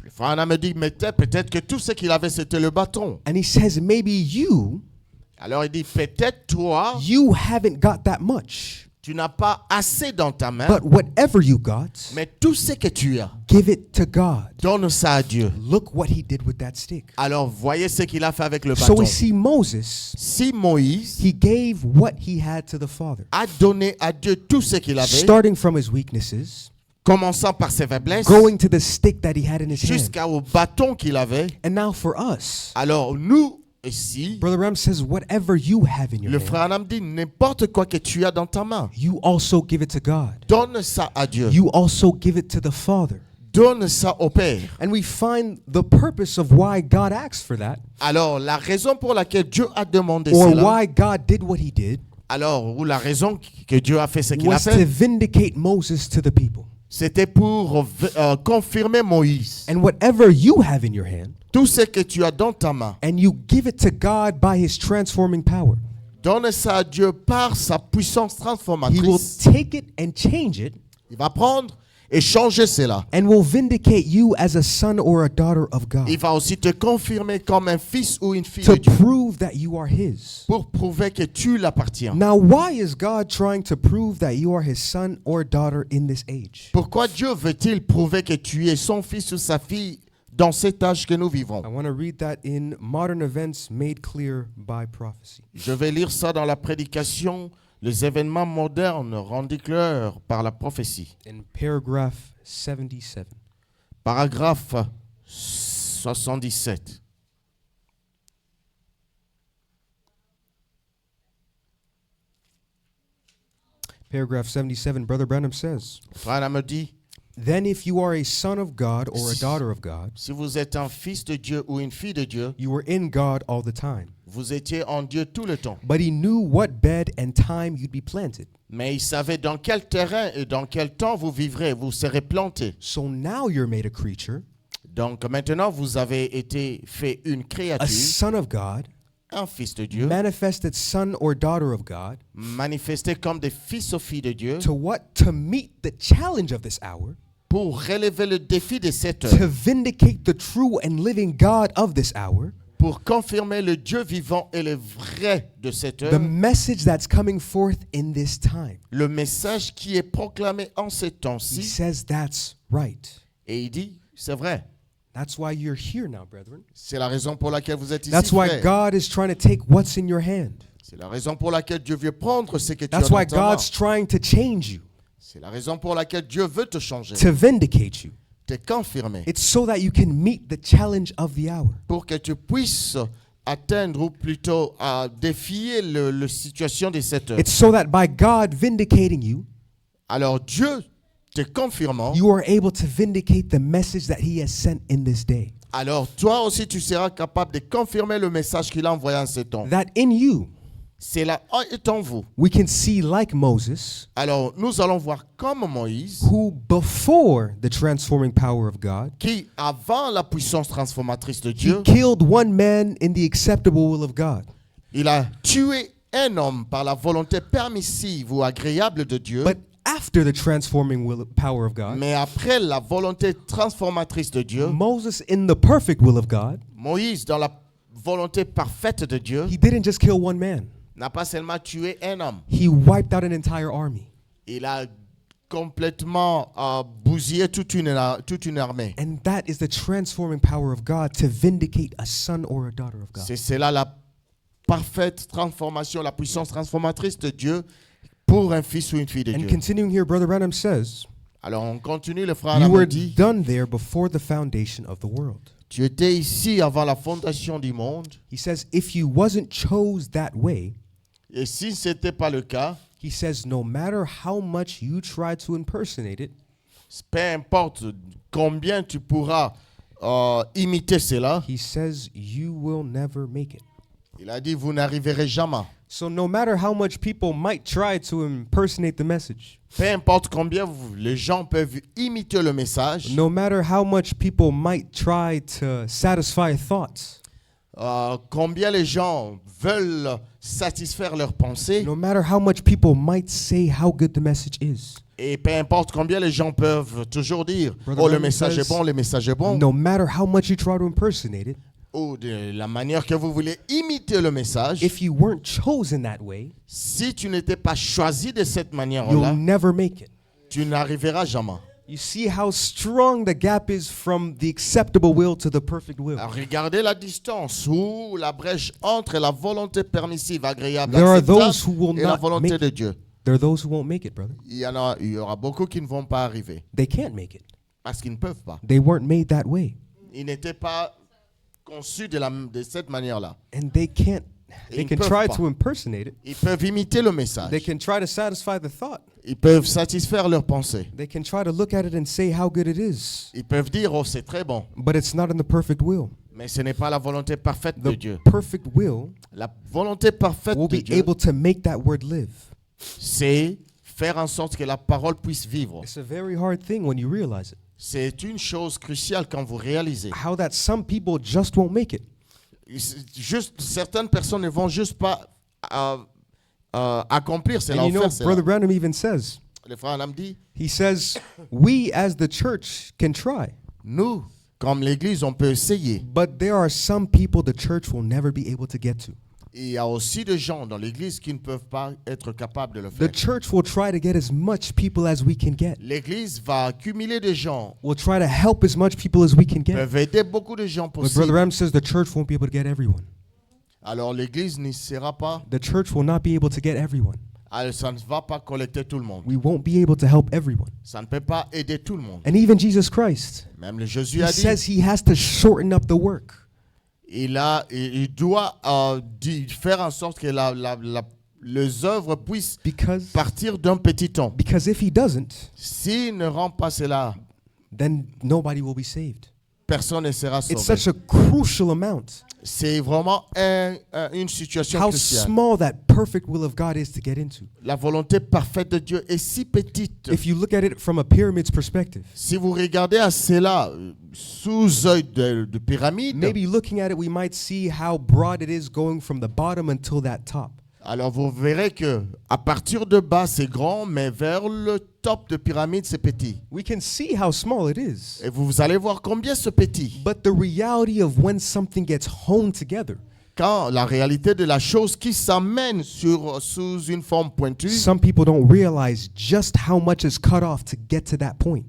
Le frère Branham me dit, mais peut-être que tout ce qu'il avait, c'était le bâton. And he says maybe you Alors il dit, peut-être toi, haven't got that much. tu n'as pas assez dans ta main, But whatever you got, mais tout ce que tu as, give it to God. donne ça à Dieu. Look what he did with that stick. Alors voyez ce qu'il a fait avec le So bâton. we see Moses, Si Moïse he gave what he had to the Father. a donné à Dieu tout ce qu'il avait, Starting from his weaknesses, commençant par ses faiblesses, going to the stick that he had in his hand. jusqu'au bâton qu'il avait, And now for us, alors nous, ici, Brother Ram says, whatever you have in your le hand, frère Branham dit, n'importe quoi que tu as dans ta main, you also give it to God. donne ça à Dieu. You also give it to the Father. Donne ça au Père. And we find the purpose of why God asked for that, Alors, la raison pour laquelle Dieu a demandé or cela, why God did what he did, alors, ou la raison que Dieu a fait ce qu'il a was to fait, vindicate Moses to the people. c'était pour confirmer Moïse. And whatever you have in your hand, Tout ce que tu as dans ta main, and you give it to God by his transforming power, donne ça à Dieu par sa puissance he will transformatrice. take it and change it Il va prendre et changer cela. and will vindicate you as a son or a daughter of God Il va aussi te confirmer comme un fils ou une fille to de Dieu prove that you are his. pour prouver que tu l'appartiens. Now, why is God trying to prove that you are his son or daughter in this age? Pourquoi Dieu veut-il prouver que tu es son fils ou sa fille dans cet âge que nous vivons? I want to read that in Modern Events Made Clear by Prophecy. Je vais lire ça dans la prédication, les événements modernes rendus clairs par la prophétie. In paragraph 77. Paragraphe 77. Paragraph 77, Brother Branham says, Frère Branham me dit, then if you are a son of God or a daughter of God, si vous êtes un fils de Dieu ou une fille de Dieu, you were in God all the time. vous étiez en Dieu tout le temps. But he knew what bed and time you'd be planted. Mais il savait dans quel terrain et dans quel temps vous vivrez, vous serez plantés. So now you're made a creature, Donc maintenant, vous avez été fait une a créature, son of God, un fils de Dieu, manifested son or daughter of God, manifestés comme des fils ou filles de Dieu, to what? To meet the challenge of this hour, pour relever le défi de cette to heure, vindicate the true and living God of this hour, pour confirmer le Dieu vivant et le vrai de cette the heure, message that's coming forth in this time. le message qui est proclamé en ces He temps-ci. says that's right. Et il dit, c'est vrai. That's why you're here now, brethren. C'est la raison pour laquelle vous êtes ici, That's why frères. God is trying to take what's in your hand. C'est la raison pour laquelle Dieu veut prendre ce que tu as That's dans why ta main. God's trying to change you, C'est la raison pour laquelle Dieu veut te changer, to vindicate you. te confirmer, It's so that you can meet the challenge of the hour. pour que tu puisses atteindre ou plutôt défier la situation de cette heure. It's so that by God vindicating you, Alors Dieu te confirmant, you are able to vindicate the message that He has sent in this day. alors toi aussi tu seras capable de confirmer le message qu'il a envoyé en ce temps. That in you, C'est là est en vous. we can see like Moses, Alors nous allons voir comme Moïse, who before the transforming power of God, qui avant la puissance transformatrice de he Dieu, killed one man in the acceptable will of God. il a tué un homme par la volonté permissive ou agréable de Dieu. But after the transforming power of God, Mais après la volonté transformatrice de Dieu, Moses in the perfect will of God, Moïse, dans la volonté parfaite de Dieu, he didn't just kill one man. n'a pas seulement tué un homme. He wiped out an entire army. Il a complètement bousillé toute une armée. And that is the transforming power of God to vindicate a son or a daughter of God. C'est cela la parfaite transformation, la puissance transformatrice de Dieu pour un fils ou une fille de And Dieu. continuing here, Brother Branham says, Alors on continue, le frère you Alam were dit, done there before the foundation of the world. tu étais ici avant la fondation du monde, He says, if you wasn't chose that way, et si ce n'était pas le cas, he says, no matter how much you try to impersonate it, peu importe combien tu pourras imiter cela, he says, you will never make it. il a dit, vous n'arriverez jamais. So no matter how much people might try to impersonate the message, Peu importe combien les gens peuvent imiter le message, no matter how much people might try to satisfy thoughts, combien les gens veulent satisfaire leurs pensées, no matter how much people might say how good the message is, et peu importe combien les gens peuvent toujours dire, Brother oh le Branham message says, est bon, le message est bon, no matter how much you try to impersonate it, ou de la manière que vous voulez imiter le message, if you weren't chosen that way, si tu n'étais pas choisi de cette you'll manière-là, never make it. tu n'arriveras jamais. You see how strong the gap is from the acceptable will to the perfect will. Alors, regardez la distance ou la brèche entre la volonté permissive, agréable, There are acceptable those who will et la not volonté make de it. Dieu. There are those who won't make it, brother. Il y aura beaucoup qui ne vont pas arriver They can't make it. parce qu'ils ne peuvent pas. They weren't made that way. Ils n'étaient pas conçus de cette manière-là. And they can't. Et They ils can peuvent try pas. to impersonate it. Ils peuvent imiter le message. They can try to satisfy the thought. Ils peuvent satisfaire leurs pensées. They can try to look at it and say how good it is. Ils peuvent dire, oh, c'est très bon. But it's not in the perfect will. Mais ce n'est pas la volonté parfaite de Dieu. The perfect will La volonté parfaite will de be Dieu, able to make that word live. c'est faire en sorte que la parole puisse vivre. It's a very hard thing when you realize it. C'est une chose cruciale quand vous réalisez. How that some people just won't make it. Juste, certaines personnes ne vont juste pas accomplir cela. And you know, Faire cela. Brother Branham even says, Le frère Alam dit, he says, we as the church can try, nous, comme l'Église, on peut essayer. but there are some people the church will never be able to get to. Il y a aussi des gens dans l'Église qui ne peuvent pas être capables de le The faire. church will try to get as much people as we can get. L'Église va accumuler des gens, We'll try to help as much people as we can get. peuvent aider beaucoup de gens But Brother possible. Branham says the church won't be able to get everyone. Alors l'Église n'y sera pas, The church will not be able to get everyone. ça ne va pas collecter tout le monde. We won't be able to help everyone. Ça ne peut pas aider tout le monde. And even Jesus Christ, Même le Jésus he a dit, says he has to shorten up the work. il doit faire en sorte que les œuvres puissent Because partir d'un petit temps. if he doesn't, S'il ne rend pas cela, then nobody will be saved. personne ne sera It's sauvé. such a crucial amount. C'est vraiment une situation How cruciale. small that perfect will of God is to get into. La volonté parfaite de Dieu est si petite. If you look at it from a pyramid's perspective, Si vous regardez à cela sous œil de pyramide, maybe looking at it, we might see how broad it is going from the bottom until that top. alors vous verrez que à partir de bas c'est grand, mais vers le top de pyramide c'est petit. We can see how small it is. Et vous allez voir combien c'est petit. But the reality of when something gets honed together, Quand la réalité de la chose qui s'amène sous une forme pointue, some people don't realize just how much is cut off to get to that point.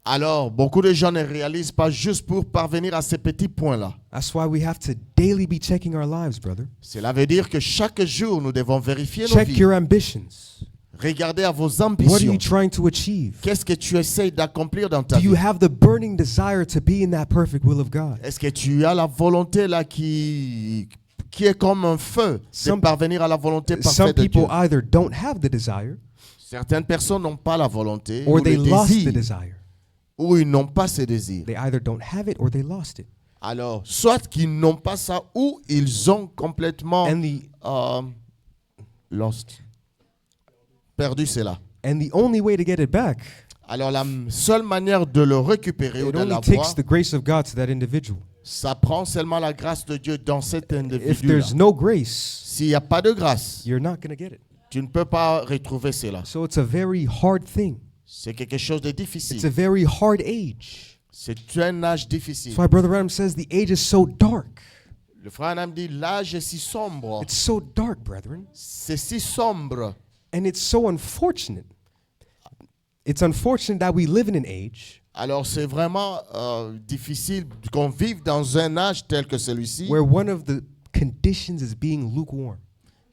alors beaucoup de gens ne réalisent pas juste pour parvenir à ces petits points-là. That's why we have to daily be checking our lives, brother. Cela veut dire que chaque jour nous devons vérifier nos Check vies. your ambitions. Regardez à vos What are ambitions. you trying to achieve? Qu'est-ce que tu essayes d'accomplir dans ta Do you vie? have the burning desire to be in that perfect will of God? Est-ce que tu as la volonté là qui est comme un feu de Some- parvenir à la volonté Some parfaite de Dieu? people either don't have the desire Certaines personnes n'ont pas la volonté or ou they le lost the désir, desire. ou ils n'ont pas ce désir. They either don't have it or they lost it. Alors, soit qu'ils n'ont pas ça ou ils ont complètement And the lost, perdu cela. only way to get it back, Alors, la seule manière de le récupérer ou it de only l'avoir, takes the grace of God to that individual. ça prend seulement la grâce de Dieu dans cet If individu. there's no grace, S'il n'y a pas de grâce, you're not going to get it. tu ne peux pas retrouver cela. So it's a very hard thing. C'est quelque chose de It's a difficile. very hard age. C'est un âge difficile. That's why Brother Adam says the age is so dark. Le frère Anam dit, l'âge est si sombre. It's so dark, brethren. C'est si sombre. And it's so unfortunate. It's unfortunate that we live in an age Alors c'est vraiment difficile qu'on vive dans un âge tel que celui-ci, where one of the conditions is being lukewarm.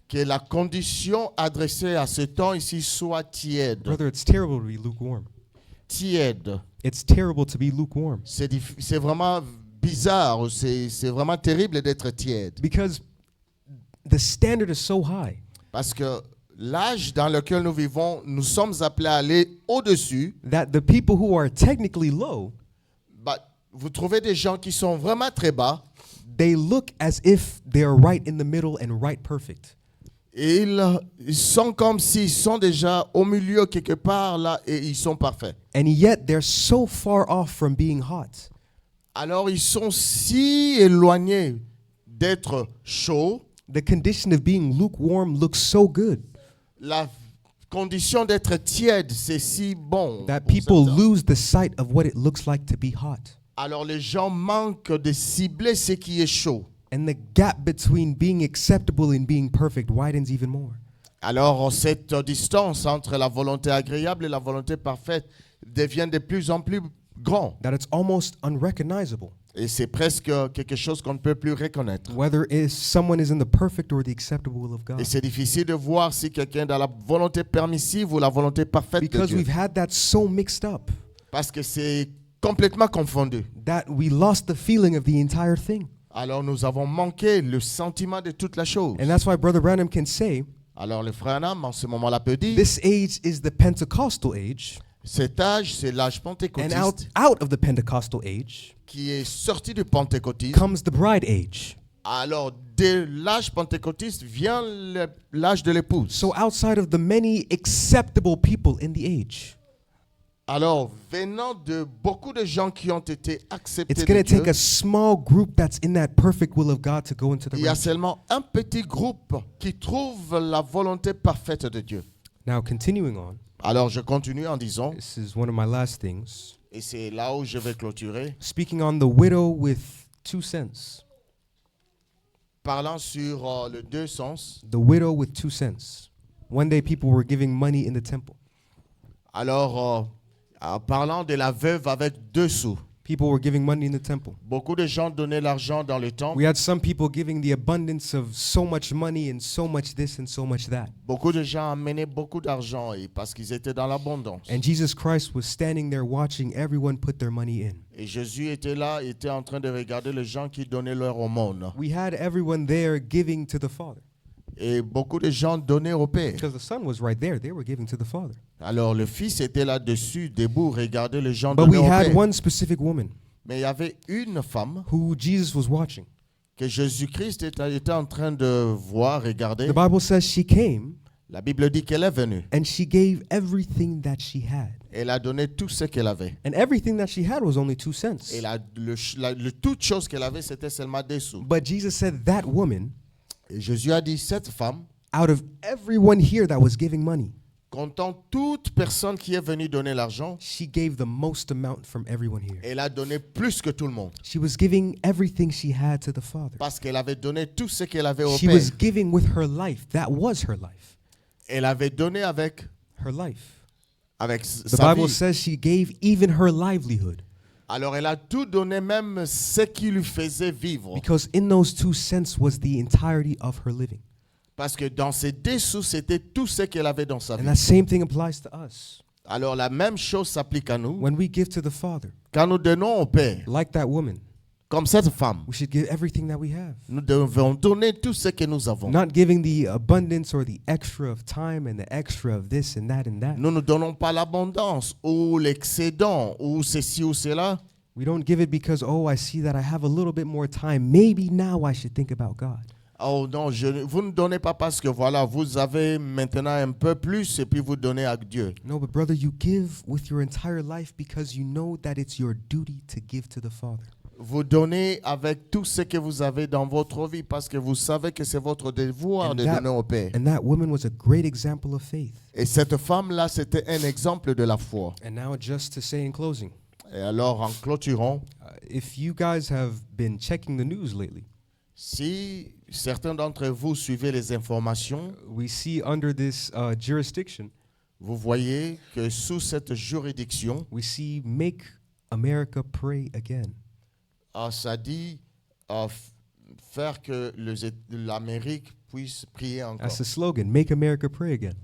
que la condition adressée à ce temps ici soit tiède. Brother, it's terrible to be lukewarm. Tiède. It's terrible to be lukewarm C'est vraiment bizarre, c'est vraiment terrible d'être tiède. because the standard is so high. Parce que l'âge dans lequel nous vivons, nous sommes appelés à aller au-dessus. That the people who are technically low, Vous trouvez des gens qui sont vraiment très bas they look as if they're right in the middle and right perfect. et ils sont comme s'ils sont déjà au milieu quelque part là et ils sont parfaits. And yet they're so far off from being hot. Alors ils sont si éloignés d'être chauds. The condition of being lukewarm looks so good La condition d'être tiède, c'est si bon. that pour people certains. lose the sight of what it looks like to be hot. Alors les gens manquent de cibler ce qui est chaud. And the gap between being acceptable and being perfect widens even more. Alors cette distance entre la volonté agréable et la volonté parfaite devient de plus en plus grand. That it's almost unrecognizable Et c'est presque quelque chose qu'on ne peut plus reconnaître. whether someone is in the perfect or the acceptable will of God. Et c'est difficile de voir si quelqu'un est dans la volonté permissive ou la volonté parfaite de Because Dieu. we've had that so mixed up Parce que c'est complètement confondu. that we lost the feeling of the entire thing. Alors nous avons manqué le sentiment de toute la chose. And that's why Brother Branham can say, Alors le frère Anam en ce moment-là peut dire, this age is the Pentecostal age, cet âge, c'est l'âge and pentecôtiste out of the Pentecostal age qui est sorti du pentecôtisme. comes the bride age. Alors de l'âge pentecôtiste vient l'âge de l'épouse. So outside of the many acceptable people in the age, Alors venant de beaucoup de gens qui ont été acceptés it's de going to take Dieu, a small group that's in that perfect will of God to go into the il y a rapture. seulement un petit groupe qui trouve la volonté parfaite de Dieu. Now, continuing on, Alors je continue en disant, this is one of my last things. et c'est là où je vais clôturer, Speaking on the widow with 2 cents. parlant sur le deux sens. The widow with 2 cents. One day people were giving money in the temple. Alors, en parlant de la veuve avec 2 sous, People were giving money in the temple. beaucoup de gens donnaient l'argent dans le We temple. had some people giving the abundance of so much money and so much this and so much that. Beaucoup de gens amenaient beaucoup d'argent et parce qu'ils étaient dans l'abondance. And Jesus Christ was standing there watching everyone put their money in. Et Jésus était là, était en train de regarder les gens qui donnaient leur aumône. We had everyone there giving to the Father. Et beaucoup de gens donnaient au Père. Because the Son was right there. They were giving to the Father. Alors le Fils était là-dessus, debout, regardait les gens But donner we au had Père. one specific woman. Mais il y avait une femme who Jesus was watching. que Jésus-Christ était en train de voir, regarder. The Bible says she came La Bible dit qu'elle est venue. and she gave everything that she had. Elle a donné tout ce qu'elle avait. And everything that she had was only 2 cents. Et toute chose qu'elle avait, c'était seulement des sous. But Jesus said that woman, Et Jésus a dit, cette femme, out of everyone here that was giving money, comptant toute personne qui est venue donner l'argent, she gave the most amount from everyone here. elle a donné plus que tout le monde. She was giving everything she had to the Father. Parce qu'elle avait donné tout ce qu'elle avait au She Père. was giving with her life. That was her life. Elle avait donné avec Her life. The The Bible vie. says she gave even her livelihood. Alors elle a tout donné, même ce qui lui faisait vivre. Because in those 2 cents was the entirety of her living. Parce que dans ces dessous, c'était tout ce qu'elle avait dans sa And vie. that same thing applies to us. Alors la même chose s'applique à nous. When we give to the Father, Quand nous donnons au Père, like that woman, comme cette femme, we should give everything that we have. nous devons donner tout ce que nous avons. Not giving the abundance or the extra of time and the extra of this and that and that. Nous ne donnons pas l'abondance ou l'excédent ou ceci ou cela. We don't give it because, oh, I see that I have a little bit more time. Maybe now I should think about God. Oh non, vous ne donnez pas parce que voilà, vous avez maintenant un peu plus et puis vous donnez à Dieu. No, but brother, you give with your entire life because you know that it's your duty to give to the Father. Vous donnez avec tout ce que vous avez dans votre vie parce que vous savez que c'est votre devoir And de that- donner au Père. And that woman was a great example of faith. Et cette femme-là, c'était un exemple de la foi. And now, just to say in closing, Et alors, en clôturant, if you guys have been checking the news lately, si certains d'entre vous suivez les informations, we see under this jurisdiction, vous voyez que sous cette juridiction, we see Make America Pray Again. ça dit faire que l'Amérique puisse prier encore. That's the slogan, Make America Pray Again.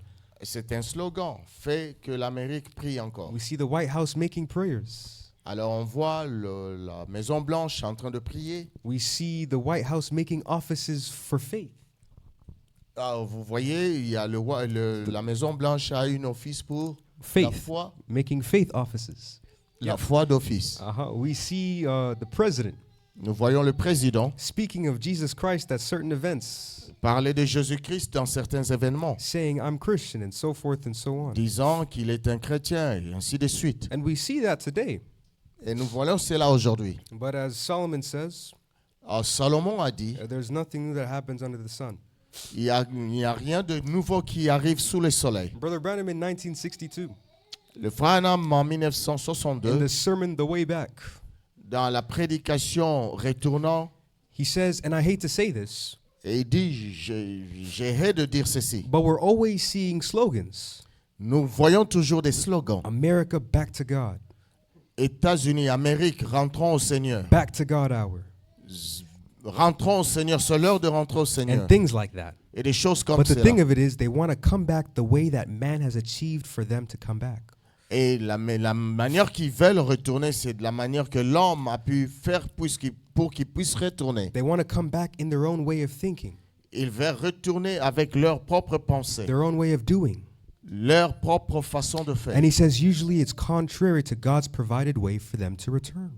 C'est un slogan, fait que l'Amérique prie encore. We see the White House making prayers. Alors on voit la Maison Blanche en train de prier. We see the White House making offices for faith. Vous voyez, il y a la Maison Blanche a une office pour la Faith, foi, making faith offices. la foi d'office. We see the president Nous voyons le président speaking of Jesus Christ at certain events, parler de Jésus-Christ dans certains événements, saying, I'm Christian, and so forth and so on. disant qu'il est un chrétien et ainsi de suite. And we see that today. Et nous voyons cela aujourd'hui. But as Solomon says, Salomon a dit, there's nothing new that happens under the sun. il n'y a rien de nouveau qui arrive sous le soleil. Brother Branham in 1962, Le frère Branham en in 1962, the sermon The Way Back, dans la prédication retournant, he says, and I hate to say this, et il dit, j'ai hâte de dire ceci. but we're always seeing slogans. Nous voyons toujours des slogans. America, back to God. États-Unis, Amérique, rentrons au Seigneur. Back to God hour. Rentrons au Seigneur, c'est l'heure de rentrer au Seigneur. And things like that. Et des choses comme But the cela. thing of it is, they want to come back the way that man has achieved for them to come back. Et la manière qu'ils veulent retourner, c'est de la manière que l'homme a pu faire pour qu'ils puissent retourner. They want to come back in their own way of thinking, Ils veulent retourner avec leur propre pensée, their own way of doing. leur propre façon de faire. And he says usually it's contrary to God's provided way for them to return.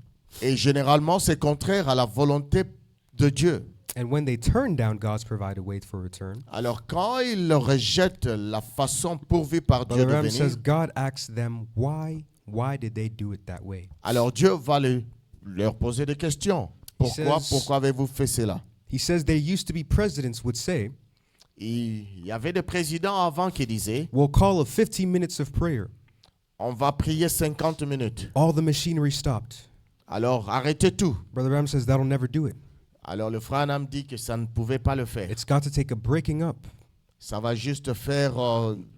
Et généralement, c'est contraire à la volonté de Dieu. And when they turn down God's provided way for return, Alors, quand ils rejettent la façon pourvue par Dieu Brother de Ram venir, says God asks them why did they do it that way? alors Dieu va leur poser des questions. says- Pourquoi avez-vous fait cela? He says there used to be presidents would say, Il y avait des présidents avant qui disaient, we'll call of 15 minutes of prayer. on va prier 50 minutes. All the machinery stopped. Alors, arrêtez tout. Brother Ram says that'll never do it. Alors, le frère Nam dit que ça ne pouvait pas le faire. It's got to take a breaking up. Ça va juste faire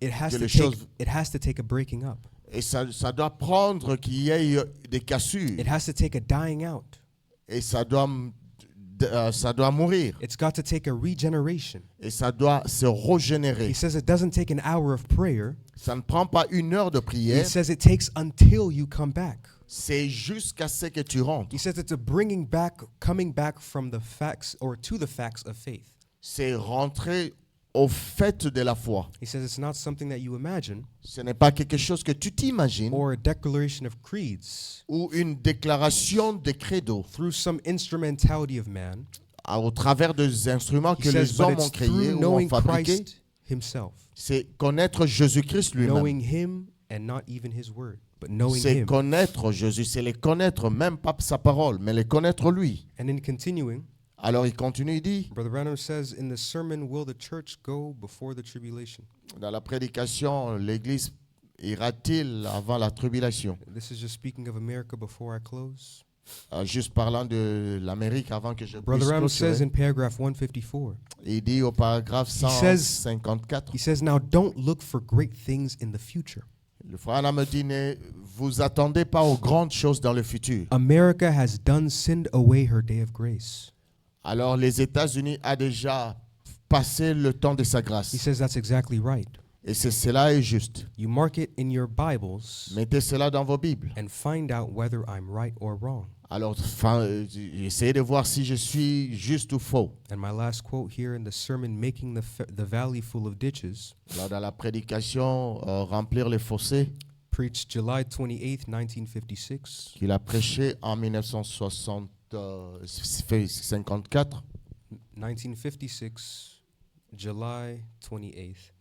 It has que to les take choses... it has to take a breaking up. Et ça doit prendre qu'il y ait des cassures. It has to take a dying out. Et ça doit mourir. It's got to take a regeneration. Et ça doit se régénérer. He says it doesn't take an hour of prayer. Ça ne prend pas 1 heure de He prière. says it takes until you come back. C'est jusqu'à ce que tu rentres. He says it's a bringing back, coming back from the facts or to the facts of faith. C'est rentrer au fait de la foi. He says it's not something that you imagine Ce n'est pas quelque chose que tu t'imagines or a declaration of creeds ou une déclaration de credo through some instrumentality of man. au travers des instruments He que says, les but hommes ont it's créés through ou ont knowing fabriqués. Christ himself. C'est connaître Jésus-Christ lui-même. Knowing him and not even his word, but knowing C'est him. connaître Jésus, c'est les connaître, même pas sa parole, mais les connaître lui. And in continuing, Alors il continue, il dit, Brother Branham says, in the sermon, will the church go before the tribulation? dans la prédication, l'Église ira-t-il avant la tribulation? This is just speaking of America before I close. Juste parlant de l'Amérique avant que je puisse Brother Branham says clôturer. in paragraph 154, Il dit au paragraphe says- 154, he says, now don't look for great things in the future. le frère Anna me dit, ne vous attendez pas aux grandes choses dans le futur. America has done sinned away her day of grace. Alors les États-Unis a déjà passé le temps de sa He grâce. says that's exactly right. Et cela est juste. You mark it in your Bibles Mettez cela dans vos Bibles. and find out whether I'm right or wrong. Alors, essayez de voir si je suis juste ou faux. And my last quote here in the sermon, Making the Valley Full of Ditches, Alors, dans la prédication, remplir les fossés, preached July 28th, 1956. qu'il a prêché en 1954, 1956, July 28th.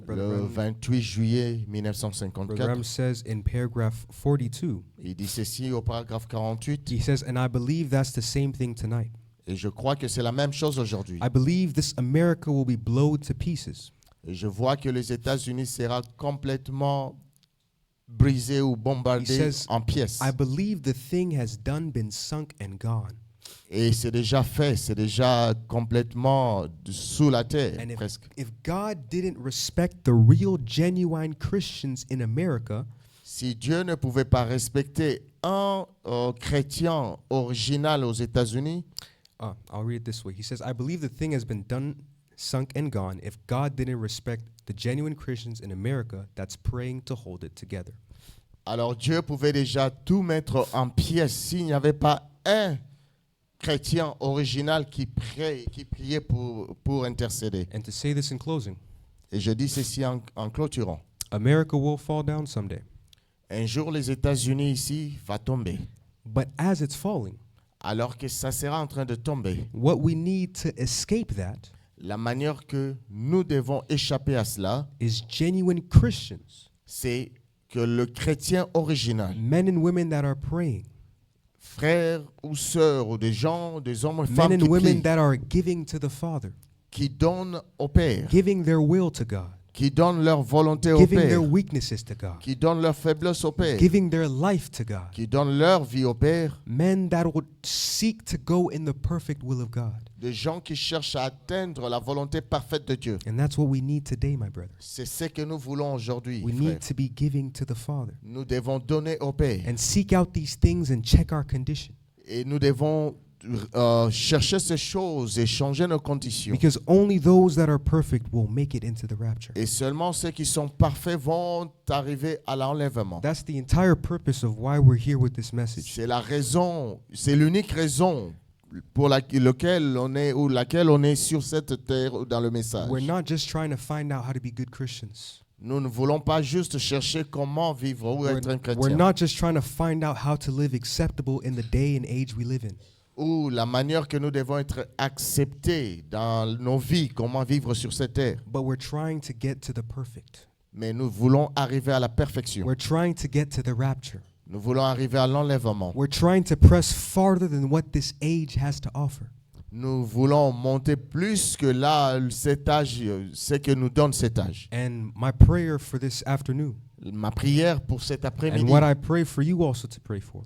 le 28 juillet Brother 1954. Branham says in paragraph 42, Il dit ceci au paragraphe 48, he says, and I believe that's the same thing tonight. et je crois que c'est la même chose aujourd'hui. I believe this America will be blown to pieces. Et je vois que les États-Unis seront complètement brisés ou bombardés He says, en pièces. I believe the thing has been sunk and gone. Et c'est déjà fait, c'est déjà complètement sous la terre, And presque. if God didn't respect the real, genuine Christians in America, Si Dieu ne pouvait pas respecter un chrétien original aux États-Unis, I'll read it this way. He says, I believe the thing has been done, sunk and gone if God didn't respect the genuine Christians in America that's praying to hold it together. alors Dieu pouvait déjà tout mettre en pièces s'il n'y avait pas un chrétien original qui priait pour intercéder. And to say this in closing, Et je dis ceci en clôturant. America will fall down someday. Un jour, les États-Unis ici va tomber. But as it's falling, Alors que ça sera en train de tomber, what we need to escape that la manière que nous devons échapper à cela, is genuine Christians, c'est que le chrétien original, men and women that are praying, frères ou sœurs ou des gens, des hommes et men femmes and qui women prient, that are giving to the Father, qui donnent au Père, giving their will to God, qui donnent leur volonté au giving their Père, weaknesses to God, qui donnent leur faiblesse au Père, giving their life to God. qui donnent leur vie au Père, Men that would seek to go in the perfect will of God. des gens qui cherchent à atteindre la volonté parfaite de Dieu. And that's what we need today, my brother. C'est ce que nous voulons aujourd'hui, We frères. need to be giving to the Father Nous devons donner au Père and seek out these things and check our condition. et nous devons chercher ces choses et changer nos conditions. Because only those that are perfect will make it into the rapture. Et seulement ceux qui sont parfaits vont arriver à l'enlèvement. That's the entire purpose of why we're here with this message. C'est la raison, c'est l'unique raison pour laquelle on est ou laquelle on est sur cette terre ou dans le message. We're not just trying to find out how to be good Christians. Nous ne voulons pas juste chercher comment vivre ou être un We're chrétien not just trying to find out how to live acceptable in the day and age we live in. ou la manière que nous devons être acceptés dans nos vies, comment vivre sur cette terre. But we're trying to get to the perfect. Mais nous voulons arriver à la perfection. We're trying to get to the rapture. Nous voulons arriver à l'enlèvement. We're trying to press farther than what this age has to offer. Nous voulons monter plus que là, cet âge, ce que nous donne cet âge. And my prayer for this afternoon, Ma prière pour cet après-midi, and what I pray for you also to pray for,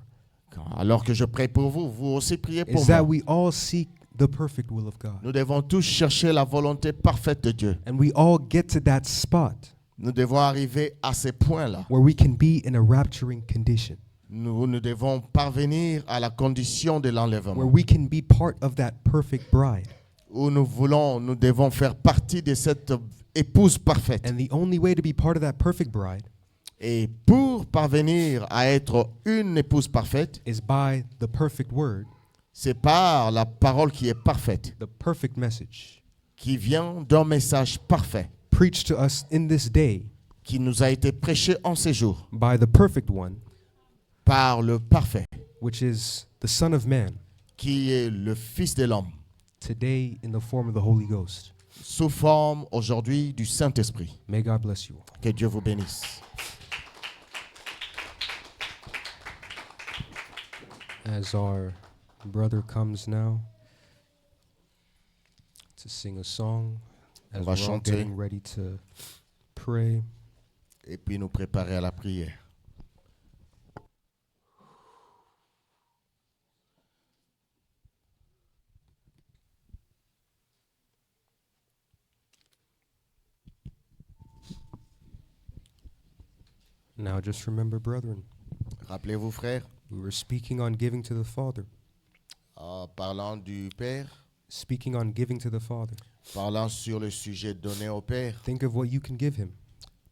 alors que je prie pour vous, vous aussi priez pour is that moi. we all seek the perfect will of God. Nous devons tous chercher la volonté parfaite de Dieu. And we all get to that spot Nous devons arriver à ces points-là. where we can be in a rapturing condition, Nous devons parvenir à la condition de where l'enlèvement. we can be part of that perfect bride. Où nous devons faire partie de cette épouse parfaite. And the only way to be part of that perfect bride Et pour parvenir à être une épouse parfaite, is by the perfect word, c'est par la parole qui est parfaite. the perfect message, qui vient d'un message parfait preached to us in this day qui nous a été prêché en ces jours by the perfect one, par le parfait, which is the Son of Man, qui est le Fils de l'homme, today in the form of the Holy Ghost. sous forme aujourd'hui du Saint-Esprit. May God bless you all. Que Dieu vous bénisse. As our brother comes now to sing a song, On as va we're all chanter. getting ready to pray, Et puis nous préparer à la prière. now just remember, brethren, Rappelez-vous, frères, we were speaking on giving to the Father, parlant du Père, speaking on giving to the Father. parlant sur le sujet donné au Père, Think of what you can give him.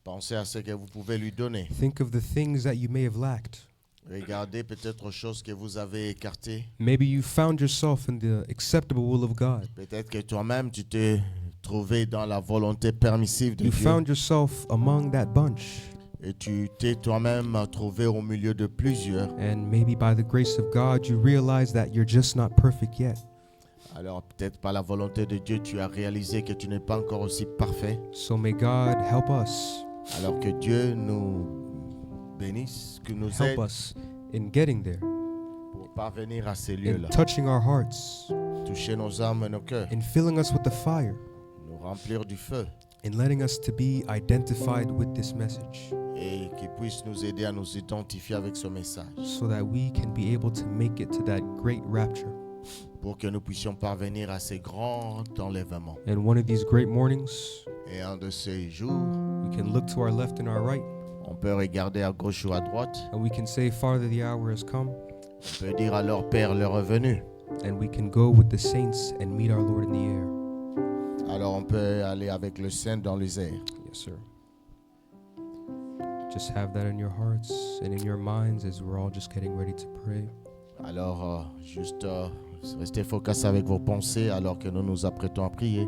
pensez à ce que vous pouvez lui donner. Think of the things that you may have lacked. Regardez peut-être aux choses que vous avez écartées. Maybe you found yourself in the acceptable will of God. Peut-être que toi-même, tu t'es trouvé dans la volonté permissive de You Dieu. found yourself among that bunch. Et tu t'es toi-même trouvé au milieu de plusieurs. And maybe by the grace of God, you realize that you're just not perfect yet. Alors peut-être par la volonté de Dieu, tu as réalisé que tu n'es pas encore aussi parfait. So may God help us, Alors que Dieu nous bénisse, que nous help aide us in getting there, pour parvenir à ces in lieux-là. touching our hearts, Toucher nos âmes et nos cœurs. in filling us with the fire, Nous remplir du feu. in letting us to be identified with this message, Et qui puisse nous aider à nous identifier avec ce message. so that we can be able to make it to that great rapture. Pour que nous puissions parvenir à ces grands enlèvements. And one of these great mornings, Et un de ces jours, we can look to our left and our right, on peut regarder à gauche ou à droite. and we can say, Father, the hour has come, On peut dire à leur Père, l'heure est venue. and we can go with the saints and meet our Lord in the air. Alors on peut aller avec le Saint dans les airs. Yes, sir. Just have that in your hearts and in your minds as we're all just getting ready to pray. Alors juste restez focus avec vos pensées alors que nous nous apprêtons à prier.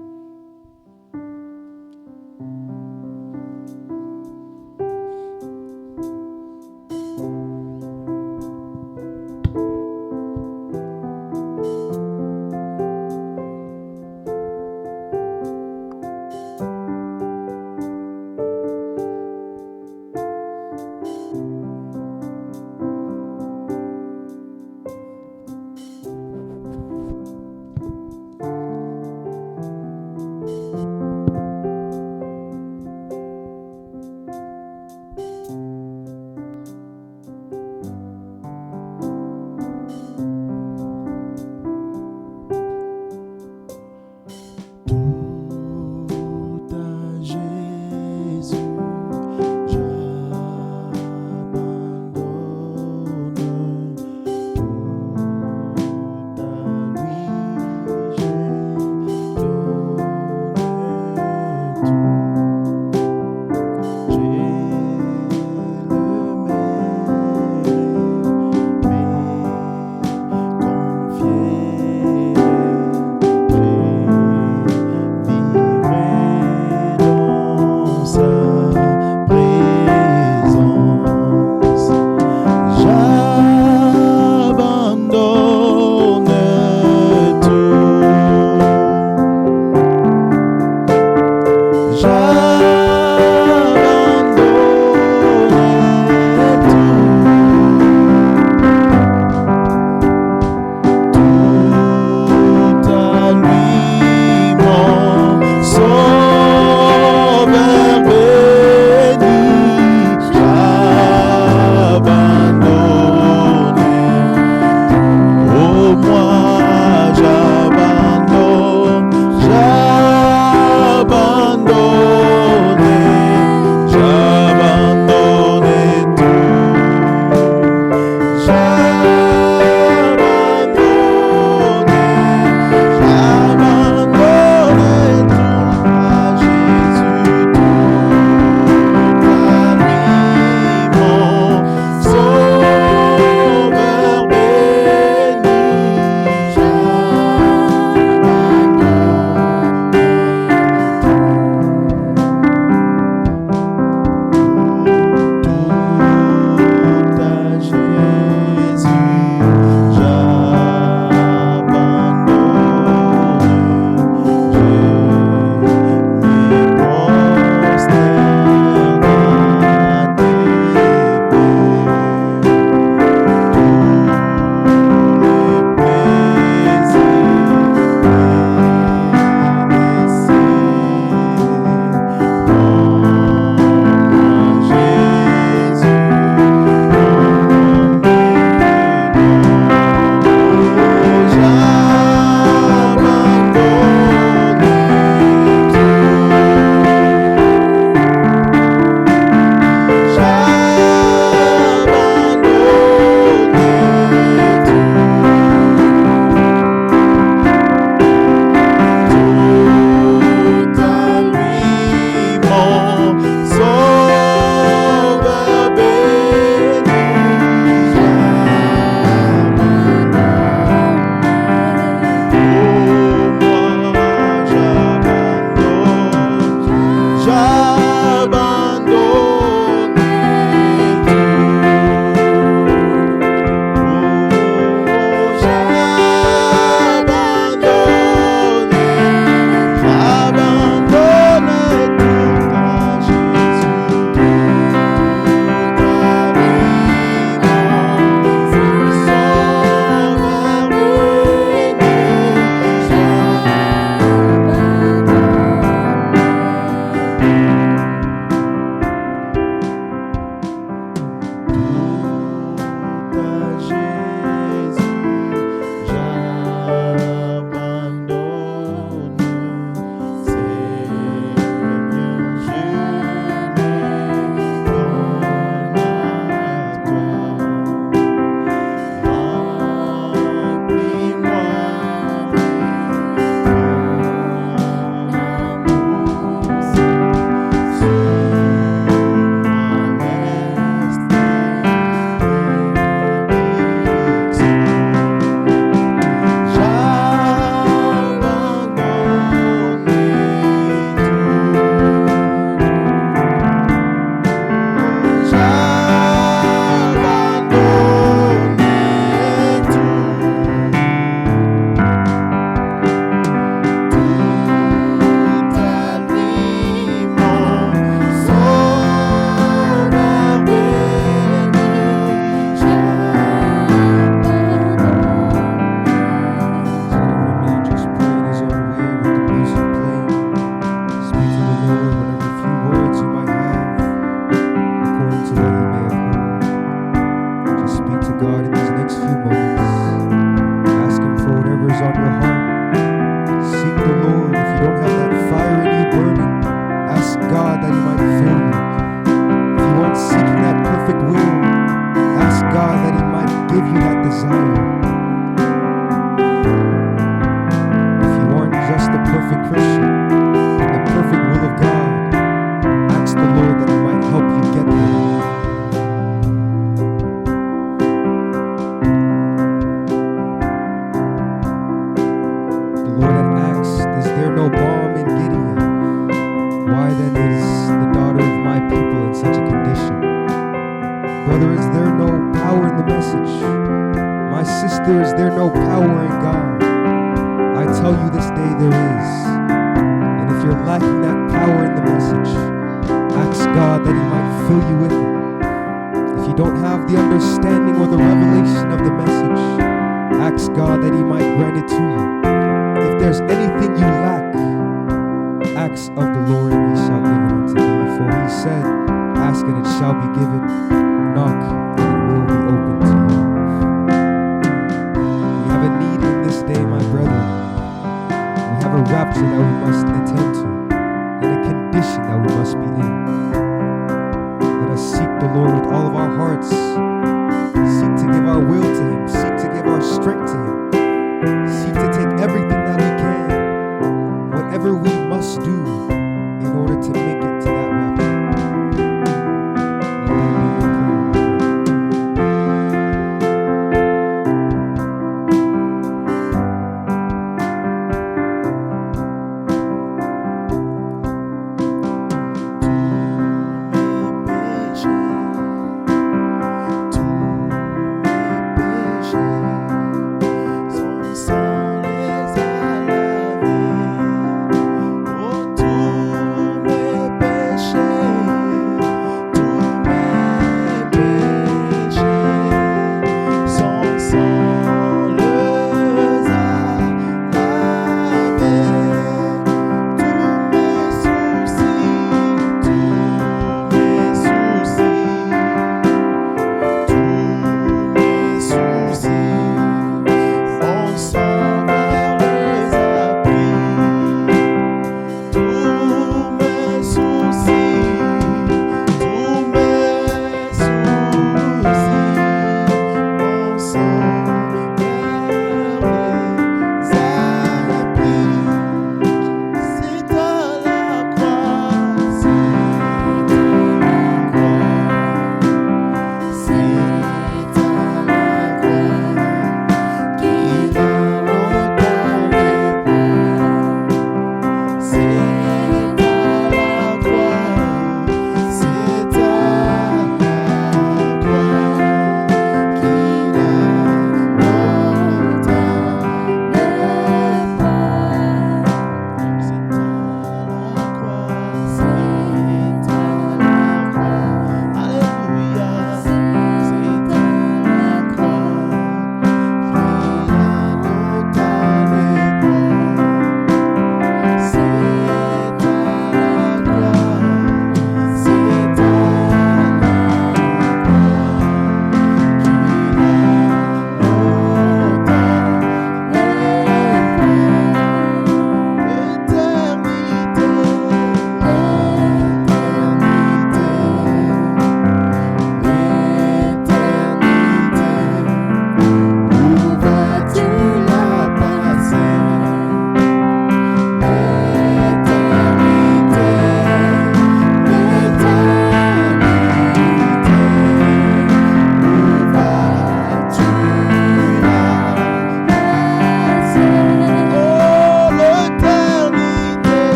is there no power in God? I tell you this day there is. And if you're lacking that power in the message, ask God that He might fill you with it. If you don't have the understanding or the revelation of the message, ask God that He might grant it to you. If there's anything you lack, ask of the Lord and He shall give it unto thee. For He said, ask and it shall be given, knock and it will be opened to you. We have a need in this day, my brethren. We have a rapture that we must attend to, and a condition that we must be in. Let us seek the Lord with all of our hearts. Seek to give our will to Him. Seek to give our strength to Him. Seek to take everything that we can, whatever we must do in order to make it to that rapture. Let that be your prayer. Son sang les à la vie. Oh,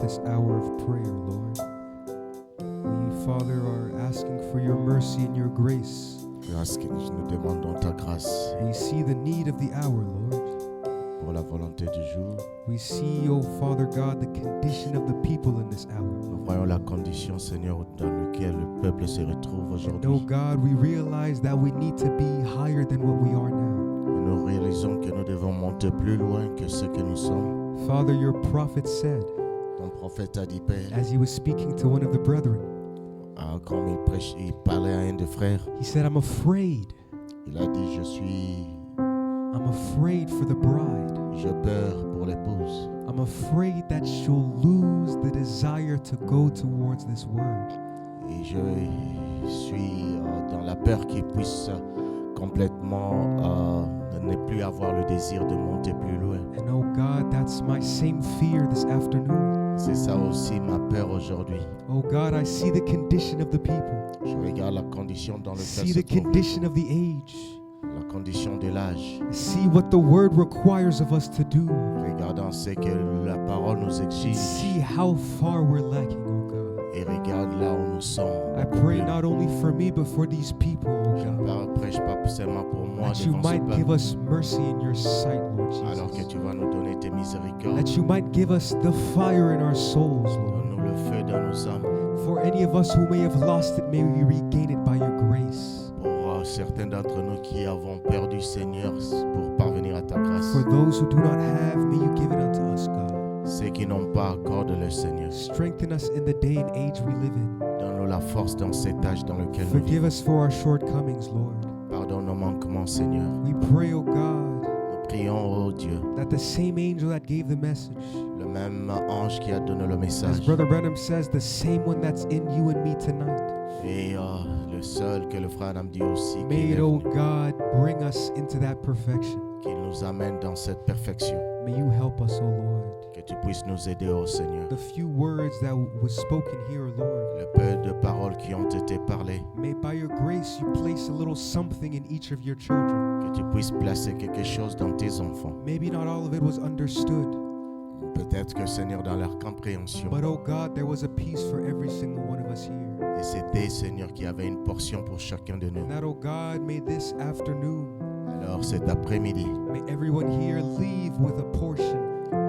this hour of prayer, Lord. We, Father, are asking for your mercy and your grace. Grâce que nous demandons ta grâce We see the need of the hour, Lord. pour la volonté du jour. We see, oh Father God, the condition of the people in this hour. Nous voyons la condition, Seigneur, dans laquelle le peuple se retrouve And oh aujourd'hui. God, we realize that we need to be higher than what we are now. Et nous réalisons que nous devons monter plus loin que ce que nous sommes. Father, your prophet said, Ton prophète a dit, Père, as he was speaking to one of the brethren, comme il parlait à un des frères, he said, I'm afraid. il a dit, I'm afraid for the bride. j'ai peur pour l'épouse. I'm afraid that she'll lose the desire to go towards this word. Et je suis dans la peur qu'il puisse complètement ne plus avoir le désir de monter plus loin. And oh God, that's my same fear this afternoon. C'est ça aussi ma peur aujourd'hui. Oh God, I see the condition of the people. Je regarde la condition dans See laquelle the se trouve, condition of the age. la condition de l'âge. See what the word requires of us to do. Regardant ce que la parole nous exige See how far we're lacking, oh God. et regarde là où nous sommes. I pray not only for me, but for these people, oh Je God. ne prêche pas seulement pour moi That you devant ce might give peuple, us mercy in your sight, Lord alors que Jesus. tu vas nous donner tes miséricordes. That you might give us the fire in our souls, Lord. Donne-nous le feu dans nos âmes. For any of us who may have lost it, may we regain it by your grace. Pour certains d'entre nous qui avons perdu, Seigneur, pour parvenir à ta grâce. For those who do not have, may you give it unto us, God. Ceux qui n'ont pas, accorde-le, Seigneur. Strengthen us in the day and age we live in. Donne-nous la force dans cet âge dans lequel nous Forgive vivons. us for our shortcomings, Lord. Pardonne nos manquements, Seigneur. We pray, oh God, Nous prions, oh Dieu, that the same angel that gave the message, le même ange qui a donné le as message, Brother Branham says, the same one that's in you and me tonight, et le seul que le frère Adam dit aussi, may qu'il it, est oh venu, God, bring us into that perfection. qu'il nous amène dans cette perfection. May you help us, oh Lord. Que tu puisses nous aider, oh Seigneur. The few words that was spoken here, Lord, Le peu de paroles qui ont été parlées, may by your grace you place a little something in each of your children. que tu puisses placer quelque chose dans tes enfants. Maybe not all of it was understood, Peut-être que, Seigneur, dans leur compréhension, but oh God, there was a piece for every single one of us here. et c'était, Seigneur, qu'il y avait une portion pour chacun de nous. And that, oh God, may this afternoon, Alors cet après-midi, may everyone here leave with a portion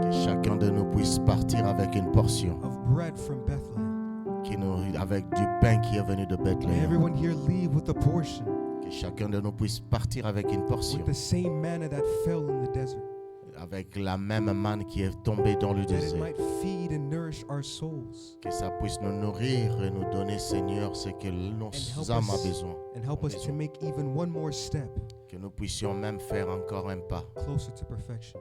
que chacun de nous puisse partir avec une portion, of bread from Bethlehem. avec du pain qui est venu de May Bethléem. everyone here leave with a portion Que chacun de nous puisse partir avec une portion, with the same manna that fell in the desert, avec la même manne qui est tombée dans le that it désert. might feed and nourish our souls Que ça puisse nous nourrir et nous donner, Seigneur, ce que nos help âmes us- ont besoin. and help us to make even one more step Que nous puissions même faire encore un pas closer to perfection.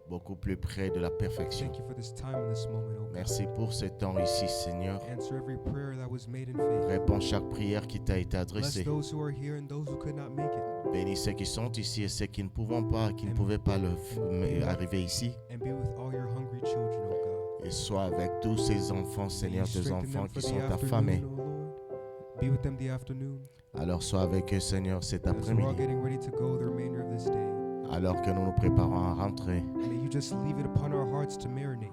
beaucoup plus près de la perfection. Thank you for this time and this moment, oh God. Merci pour ce temps ici, Seigneur. Answer every prayer that was made in faith. Réponds chaque prière qui t'a été Bless adressée. those who are here and those who could not make it. Bénis ceux qui sont ici et ceux qui ne pouvaient pas arriver ici. And be with all your hungry children, oh God. Et sois avec tous ces enfants, May Seigneur, you tes strengthen enfants them qui for sont the affamés. afternoon, oh Lord. Be with them the afternoon. Alors sois avec eux, Seigneur, cet As we're all après-midi. getting ready to go the remainder of this day. Alors que nous nous préparons à rentrer, May you just leave it upon our hearts to marinate.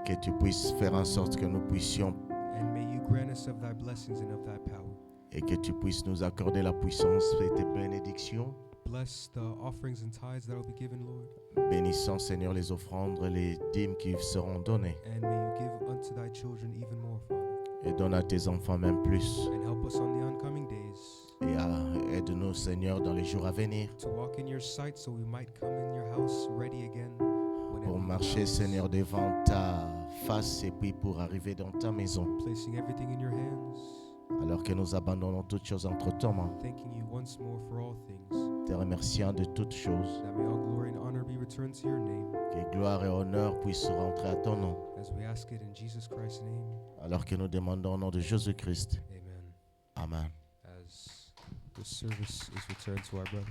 que tu puisses faire en sorte que nous puissions And may you grant us of thy blessings and of thy power. et que tu puisses nous accorder la puissance et tes bénédictions. Bless the offerings and tithes that will be given, Lord. Bénissons, Seigneur, les offrandes, les dîmes qui seront données. And may you give unto thy children even more, Father. Et donne à tes enfants même plus. And help us on the oncoming days Et aide-nous, Seigneur, dans les jours à venir. to walk in your sight so we might come in your house ready again. whenever Pour you marcher, call us. Seigneur, devant ta face et puis pour arriver dans ta maison. Placing everything in your hands. Alors que nous abandonnons toutes choses entre tes mains. Thanking you once more for all things. Te remerciant de toutes choses. That may all glory and honor be returned to your name. Que gloire et honneur puissent rentrer à ton nom. As we ask it in Jesus Christ's name. Alors que nous demandons au nom de Jésus-Christ. Amen. Amen. As the service is returned to our brother.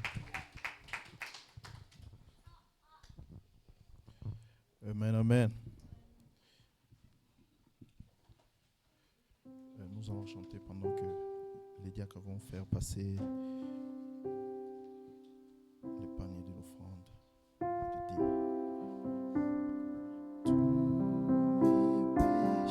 Amen, amen. Nous allons chanter pendant que les diacres vont faire passer le panier de l'offrande. et de dîmes. Tous mes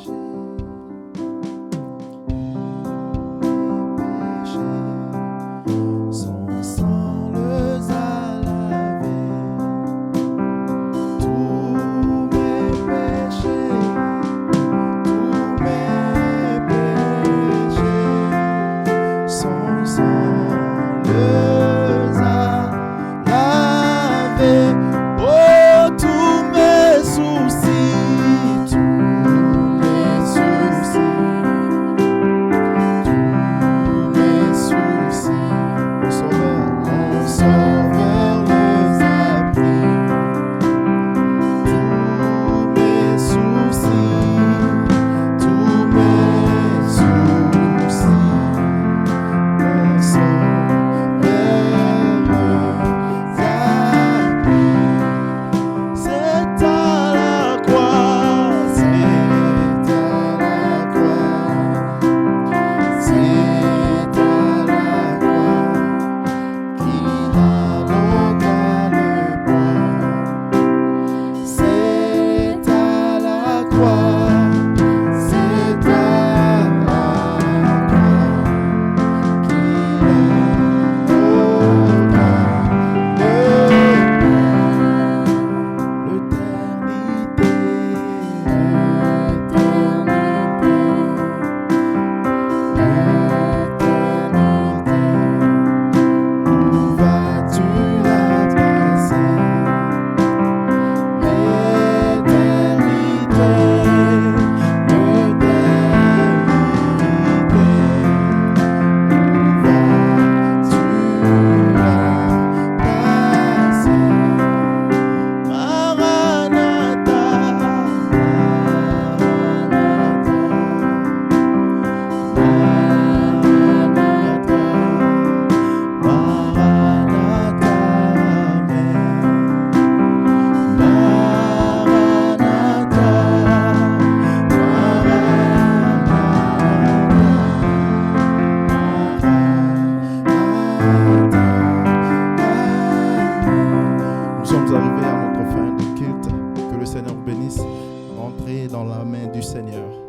Seigneur.